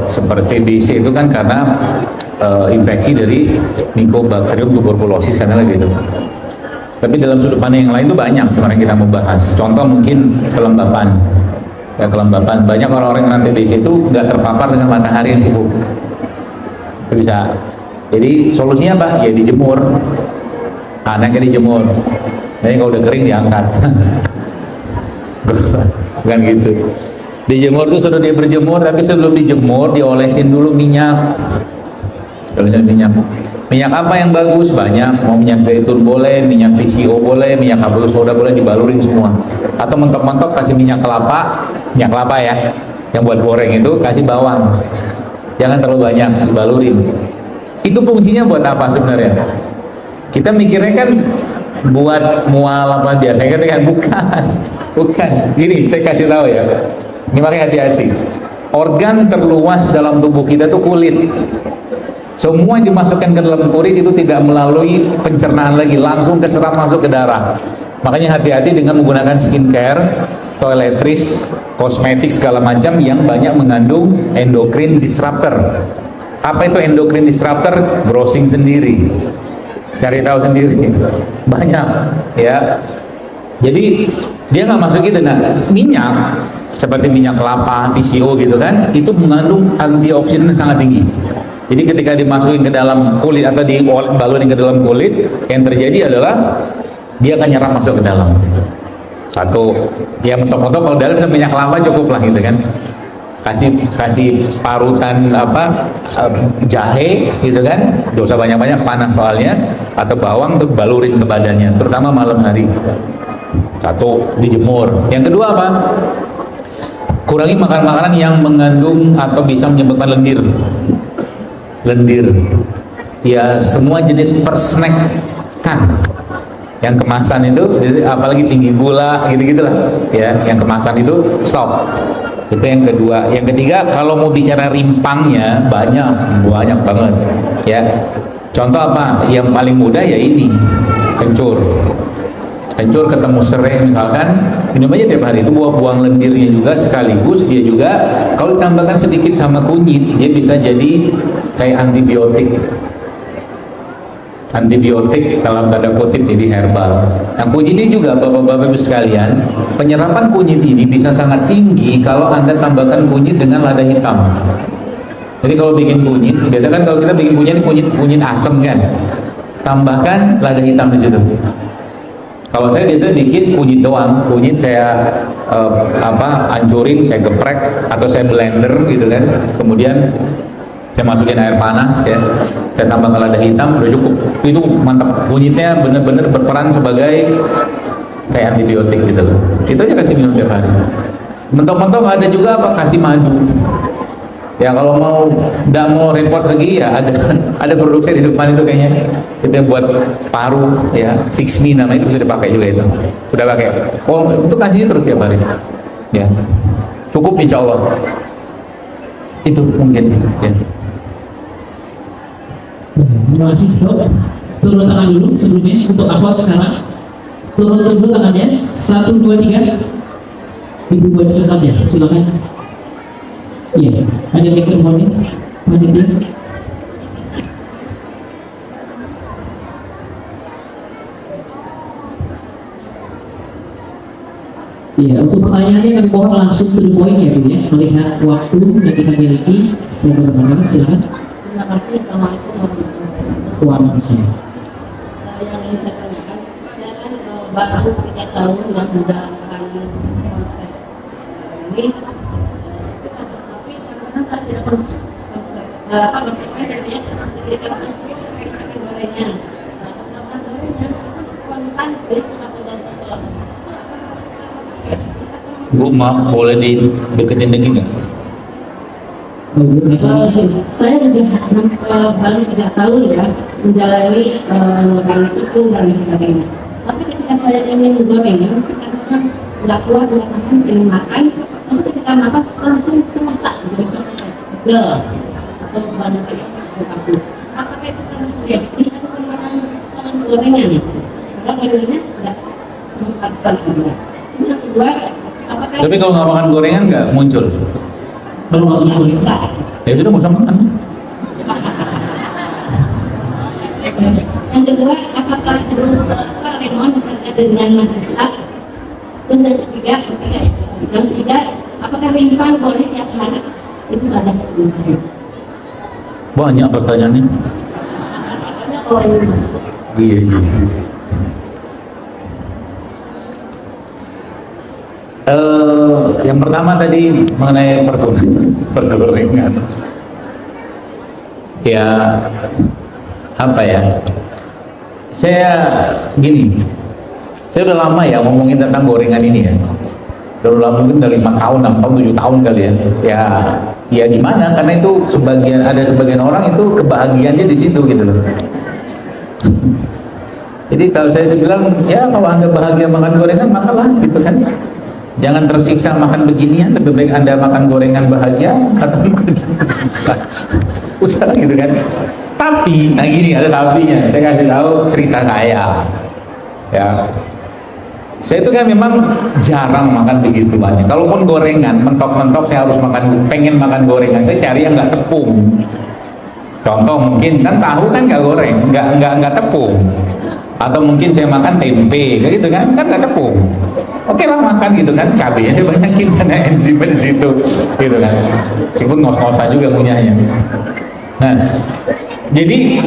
seperti TBC itu kan karena infeksi dari Mycobacterium tuberculosis karena gitu. Tapi dalam sudut pandang yang lain itu banyak sebenarnya kita membahas. Contoh mungkin kelembapan. Ya, kelembapan. Banyak orang-orang yang TBC itu nggak terpapar dengan matahari yang cukup. Bisa. Jadi solusinya apa? Ya dijemur. Anaknya dijemur. Jadi kalau udah kering diangkat. Bukan gitu. Dijemur itu sudah dia berjemur, tapi sebelum dijemur diolesin dulu minyak. Minyak apa yang bagus? Banyak, mau minyak zaitun boleh, minyak PCO boleh, minyak kabel soda boleh, dibalurin semua. Atau mentok-mentok kasih minyak kelapa ya, yang buat goreng itu kasih bawang. Jangan terlalu banyak, dibalurin. Itu fungsinya buat apa sebenarnya? Kita mikirnya kan buat mual apa biasanya kan, bukan. Gini, saya kasih tahu ya. Ini makanya hati-hati. Organ terluas dalam tubuh kita tuh kulit. Semua yang dimasukkan ke dalam kulit itu tidak melalui pencernaan lagi, langsung keserap masuk ke darah. Makanya hati-hati dengan menggunakan skincare, toiletries, kosmetik segala macam yang banyak mengandung endokrin disruptor. Apa itu endocrine disruptor? Browsing sendiri, cari tahu sendiri, banyak ya. Jadi dia nggak masuk gitu. Nah, minyak seperti minyak kelapa, TCO gitu kan, itu mengandung antioksidan yang sangat tinggi. Jadi ketika dimasukin ke dalam kulit atau dibalurin ke dalam kulit, yang terjadi adalah dia akan nyerap masuk ke dalam. Satu, ya mentok-mentok kalau dalam minyak kelapa cukup lah gitu kan. Kasih parutan jahe gitu kan, dosa banyak-banyak, panas soalnya, atau bawang untuk balurin ke badannya, terutama malam hari. Satu, dijemur. Yang kedua apa? Kurangi makan makanan yang mengandung atau bisa menyebabkan lendir. Ya semua jenis persnack kan, yang kemasan itu, apalagi tinggi gula gitu-gitulah ya, yang kemasan itu stop. Itu yang kedua. Yang ketiga, kalau mau bicara rimpangnya banyak banget ya. Contoh apa? Yang paling mudah ya ini, kencur ketemu serai misalkan, minum aja tiap hari. Itu buang lendirnya juga, sekaligus dia juga kalau ditambahkan sedikit sama kunyit, dia bisa jadi kayak antibiotik dalam tanda kutip, jadi herbal. Nah, kunyit ini juga bapak-bapak sekalian, penyerapan kunyit ini bisa sangat tinggi kalau Anda tambahkan kunyit dengan lada hitam. Jadi kalau bikin kunyit, biasanya kan kalau kita bikin kunyit asam kan, tambahkan lada hitam di situ. Kalau saya biasanya bikin kunyit doang, kunyit saya hancurin, saya geprek atau saya blender gitu kan, kemudian saya masukin air panas ya, saya tambahkan lada hitam, udah cukup. Itu mantap, kunyitnya bener-bener berperan sebagai kayak antibiotik gitu loh. Itu aja kasih minum tiap hari. Mentok-mentok ada juga kasih madu. Ya kalau nggak mau repot lagi ya ada produk saya di depan itu kayaknya, itu buat paru ya, Fix Me namanya, itu bisa dipakai juga itu. Udah pakai. Oh itu kasih terus tiap hari. Ya cukup insya Allah. Itu mungkin ya. Terima kasih dok. Turun tangan dulu sebelumnya untuk akhwat sekarang. Turun dulu tangannya. 1, 2, 3. Ibu buat contohnya, silakan. Iya, ada mikrofonnya. Panitia. Iya, untuk pertanyaannya kami mohon langsung to the point ya Bu ya, melihat waktu yang kita miliki. Saya berterima kasih, silakan. Terima kasih. Assalamualaikum warahmatullahi Waalaikumsalam. Yang ingin saya tanyakan, saya kan baru 3 tahun yang menjalankan konsep ini, tapi kadang-kadang saya tidak konsepnya jadinya diberikan konsep seperti gorengan. Nah, teman-teman gorengan itu kontan dari sampai dari dalam. Bu, maaf, boleh dideketin dikit nggak? Saya sudah baru 3 tahun ya menjalani karena itu dan sebagainya. Tapi ketika saya ingin gorengan, kadang nggak kuat, nggak tahan, ingin makan, tapi ketika makan langsung termasak jadi seperti bel atau banyak aku. Apakah itu karena sugesti atau karena gorengan? Karena gorengannya tidak sama sekali. Yang kedua, apakah Tapi kalau nggak makan gorengan nggak muncul. Kalau nggak boleh enggak? Ya sudah nggak usah makan. Yang kedua, apakah lemon misalnya dengan masak? Terus yang ketiga, apakah rimpang boleh tiap hari? Itu saja. Banyak pertanyaannya. Kalau ini Iya. Yang pertama tadi mengenai pergorengan. Ya apa ya? Saya gini, saya udah lama ya ngomongin tentang gorengan ini ya. Udah lama, mungkin udah 5 tahun, 6 tahun, 7 tahun kali ya. Ya gimana? Karena itu ada sebagian orang itu kebahagiaannya di situ gitu loh. Jadi kalau saya bilang, ya kalau Anda bahagia makan gorengan, makanlah gitu kan. Jangan tersiksa makan beginian, lebih baik Anda makan gorengan bahagia atau makan tersiksa. Usaha gitu kan. Tapi, nah gini ada tapinya. Saya kasih tahu cerita saya. Ya, saya itu kan memang jarang makan begitu banyak. Kalaupun gorengan, mentok-mentok saya harus pengen makan gorengan. Saya cari yang nggak tepung. Contoh mungkin kan tahu kan nggak goreng, nggak tepung. Atau mungkin saya makan tempe, kayak gitu kan nggak tepung. Oke lah makan gitu kan, cabenya saya banyakin karena enzimnya di situ, gitu kan. Meskipun ngos-ngosan juga punyanya. Nah, jadi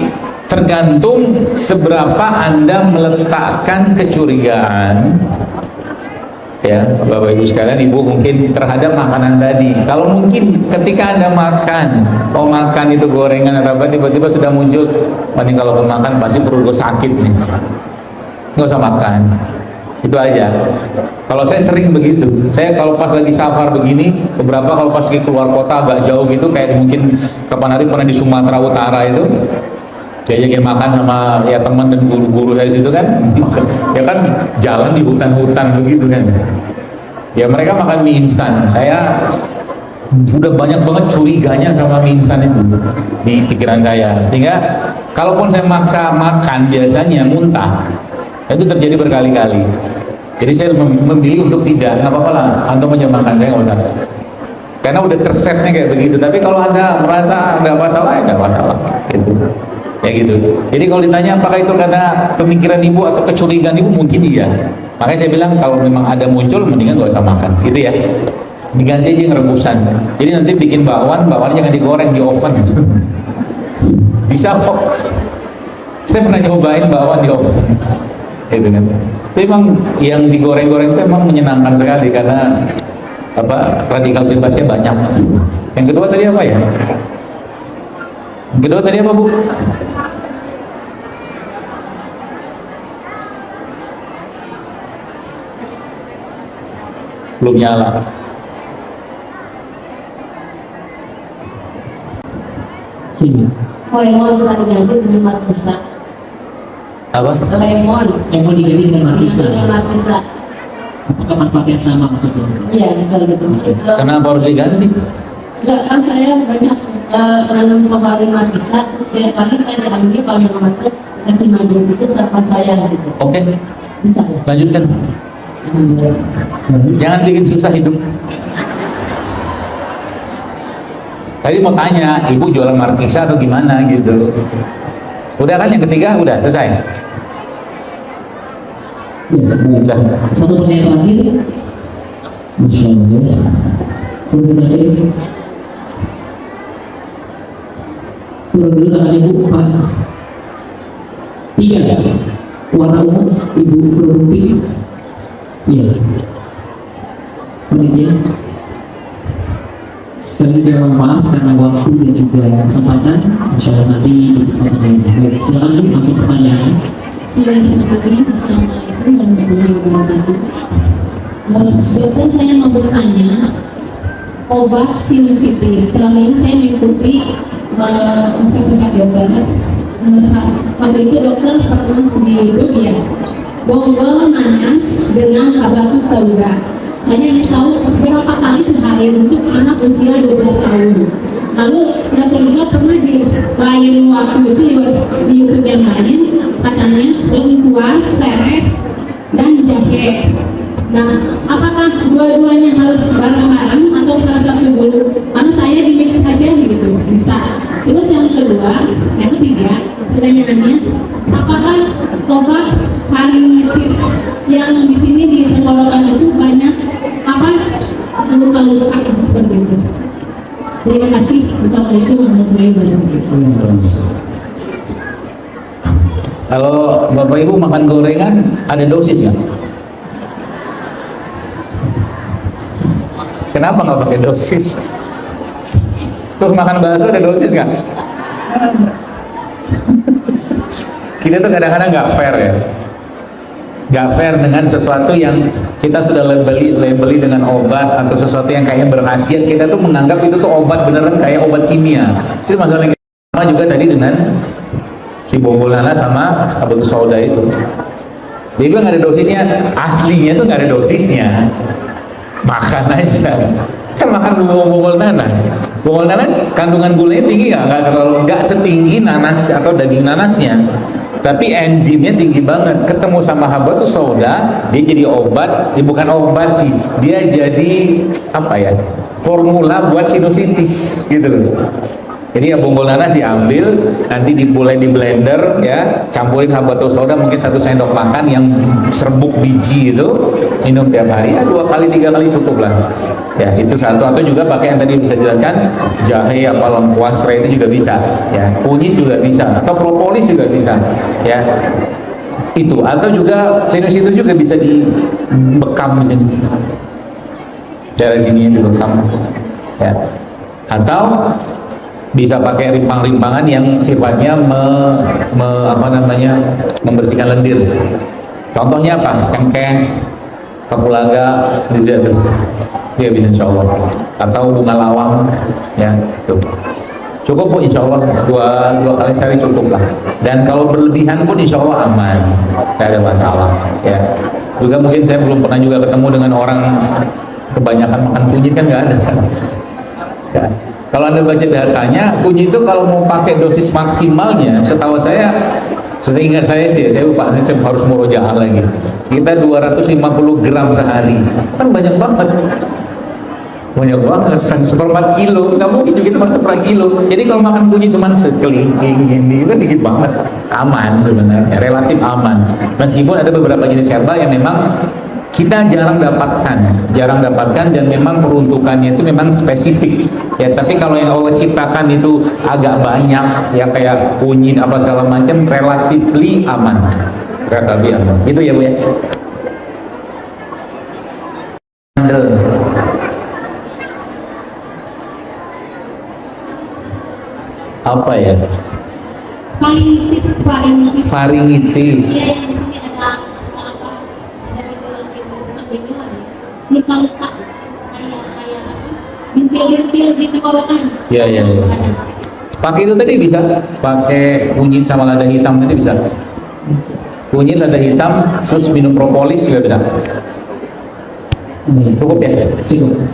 tergantung seberapa Anda meletakkan kecurigaan, ya Bapak Ibu sekalian, Ibu mungkin terhadap makanan tadi. Kalau mungkin ketika Anda makan itu gorengan atau apa, tiba-tiba sudah muncul, paling kalau makan pasti perut gue sakit nih, nggak usah makan. Itu aja. Kalau saya sering begitu, saya kalau pas lagi safar begini, beberapa kalau pas keluar kota agak jauh gitu, kayak mungkin kapan hari pernah di Sumatera Utara itu, diajakin makan sama ya teman dan guru-guru dari situ kan, ya kan jalan di hutan-hutan begitu kan, ya mereka makan mie instan. Saya udah banyak banget curiganya sama mie instan itu di pikiran saya, sehingga kalaupun saya maksa makan biasanya muntah. Itu terjadi berkali-kali. Jadi saya memilih untuk tidak, nggak apa-apa lah, antum aja makan, saya nggak usah. Karena udah tersetnya kayak begitu. Tapi kalau Anda merasa nggak masalah, ya nggak masalah. Gitu. Ya gitu. Jadi kalau ditanya apakah itu karena pemikiran ibu atau kecurigaan ibu, mungkin iya. Makanya saya bilang kalau memang ada muncul, mendingan nggak usah makan. Gitu ya. Diganti aja yang rebusan. Jadi nanti bikin bakwan, bakwannya jangan digoreng di oven. Bisa kok. Saya pernah nyobain bakwan di oven. Gitu kan. Tapi memang yang digoreng-goreng itu memang menyenangkan sekali karena apa, radikal bebasnya banyak. Yang kedua tadi apa ya? Yang kedua tadi apa, Bu? Belum nyala. Sini. Lemon bisa diganti dengan markisa. Apa? Lemon diganti dengan markisa. Dengan markisa. Apakah manfaat yang sama maksudnya? Iya, bisa gitu. Kenapa harus diganti? Enggak, kan saya banyak menanam kembali markisa, terus setiap pagi saya diambil kalau yang matang kasih maju itu sarapan saya gitu. Oke, Bisa ya? lanjutkan. Jangan bikin susah hidup. Tadi mau tanya, ibu jualan markisa atau gimana gitu. Udah kan yang ketiga, udah selesai. Ya, Udah. satu pertanyaan terakhir. Masya Allah. Sebenarnya turun dulu tangan ibu 4 3 warna ungu ibu turun pink. Iya. Kemudian sekali lagi mohon maaf karena waktu dan juga kesempatan. Insya Allah nanti kesempatan lainnya. Baik, silakan Bu, langsung pertanyaan. Bismillahirrahmanirrahim. Assalamualaikum warahmatullahi wabarakatuh. Dokter, saya mau bertanya, obat sinusitis selama ini saya mengikuti konsultasi dokter. Waktu itu dokter pernah di YouTube ya, bonggol nanas dengan habatus sauda. Saya hanya tahu berapa kali sehari untuk anak usia 12 tahun. Lalu dokter juga pernah di lain waktu itu di YouTube yang lain katanya lengkuas, seret, dan jahe. Nah, apakah dua-duanya harus bareng-bareng atau salah satu dulu? Karena saya di mix saja gitu, bisa. Terus yang kedua, yang ketiga, pertanyaannya, apakah obat faringitis yang di sini di tenggorokan itu banyak apa luka-luka seperti itu? Terima kasih. Assalamualaikum warahmatullahi wabarakatuh. Kalau Bapak Ibu makan gorengan, ada dosis nggak? Kenapa nggak pakai dosis? Terus makan bakso ada dosis nggak? Kita tuh kadang-kadang nggak fair ya, nggak fair dengan sesuatu yang kita sudah labeli dengan obat atau sesuatu yang kayaknya berkhasiat. Kita tuh menganggap itu tuh obat beneran kayak obat kimia. Itu masalahnya. Sama juga tadi dengan si bonggol nanas sama habatus sauda itu. Dia bilang nggak ada dosisnya, aslinya tuh nggak ada dosisnya. Makan aja, kan makan bonggol nanas. Bonggol nanas kandungan gulanya tinggi nggak setinggi nanas atau daging nanasnya, tapi enzimnya tinggi banget. Ketemu sama habatus sauda, dia jadi obat. Dia bukan obat sih, dia jadi apa ya? Formula buat sinusitis gitu loh. Jadi ya bonggol nanas diambil, nanti dimulai di blender ya, campurin habatus sauda mungkin 1 sendok makan yang serbuk biji itu, minum tiap hari ya 2 kali 3 kali cukup lah. Ya itu satu, atau juga pakai yang tadi bisa jelaskan jahe apa lengkuas serai itu juga bisa, ya kunyit juga bisa, atau propolis juga bisa, ya itu, atau juga sinus juga bisa dibekam di sini, daerah sini yang dibekam, ya atau bisa pakai rimpang-rimpangan yang sifatnya membersihkan lendir. Contohnya apa? Cengkeh, kapulaga, gitu. Ya bisa insya Allah. Atau bunga lawang, ya tuh. Cukup Bu, insya Allah dua kali sehari cukup lah. Dan kalau berlebihan pun insya Allah aman, tidak ada masalah. Ya. Juga mungkin saya belum pernah juga ketemu dengan orang kebanyakan makan kunyit kan nggak ada. Ya. Kalau Anda baca datanya, kunyit itu kalau mau pakai dosis maksimalnya, setahu saya, seingat saya sih, saya lupa, saya harus murojaah lagi. Kita 250 gram sehari, kan banyak banget. Banyak banget, 1/4 kilo, nggak mungkin juga cuma 1/4 kilo. Jadi kalau makan kunyit cuma sekelingking gini, itu dikit banget. Aman sebenarnya, relatif aman. Meskipun ada beberapa jenis herbal yang memang kita jarang dapatkan dan memang peruntukannya itu memang spesifik ya, tapi kalau yang Allah ciptakan itu agak banyak ya, kayak kunyit apa segala macam, relatively aman itu ya Bu ya. Apa ya? Faringitis. Luka-luka kayak bintil-bintil di tenggorokan. Iya. Pakai itu tadi bisa, pakai kunyit sama lada hitam tadi bisa. Kunyit, lada hitam, terus minum propolis juga bisa. Cukup ya? Cukup.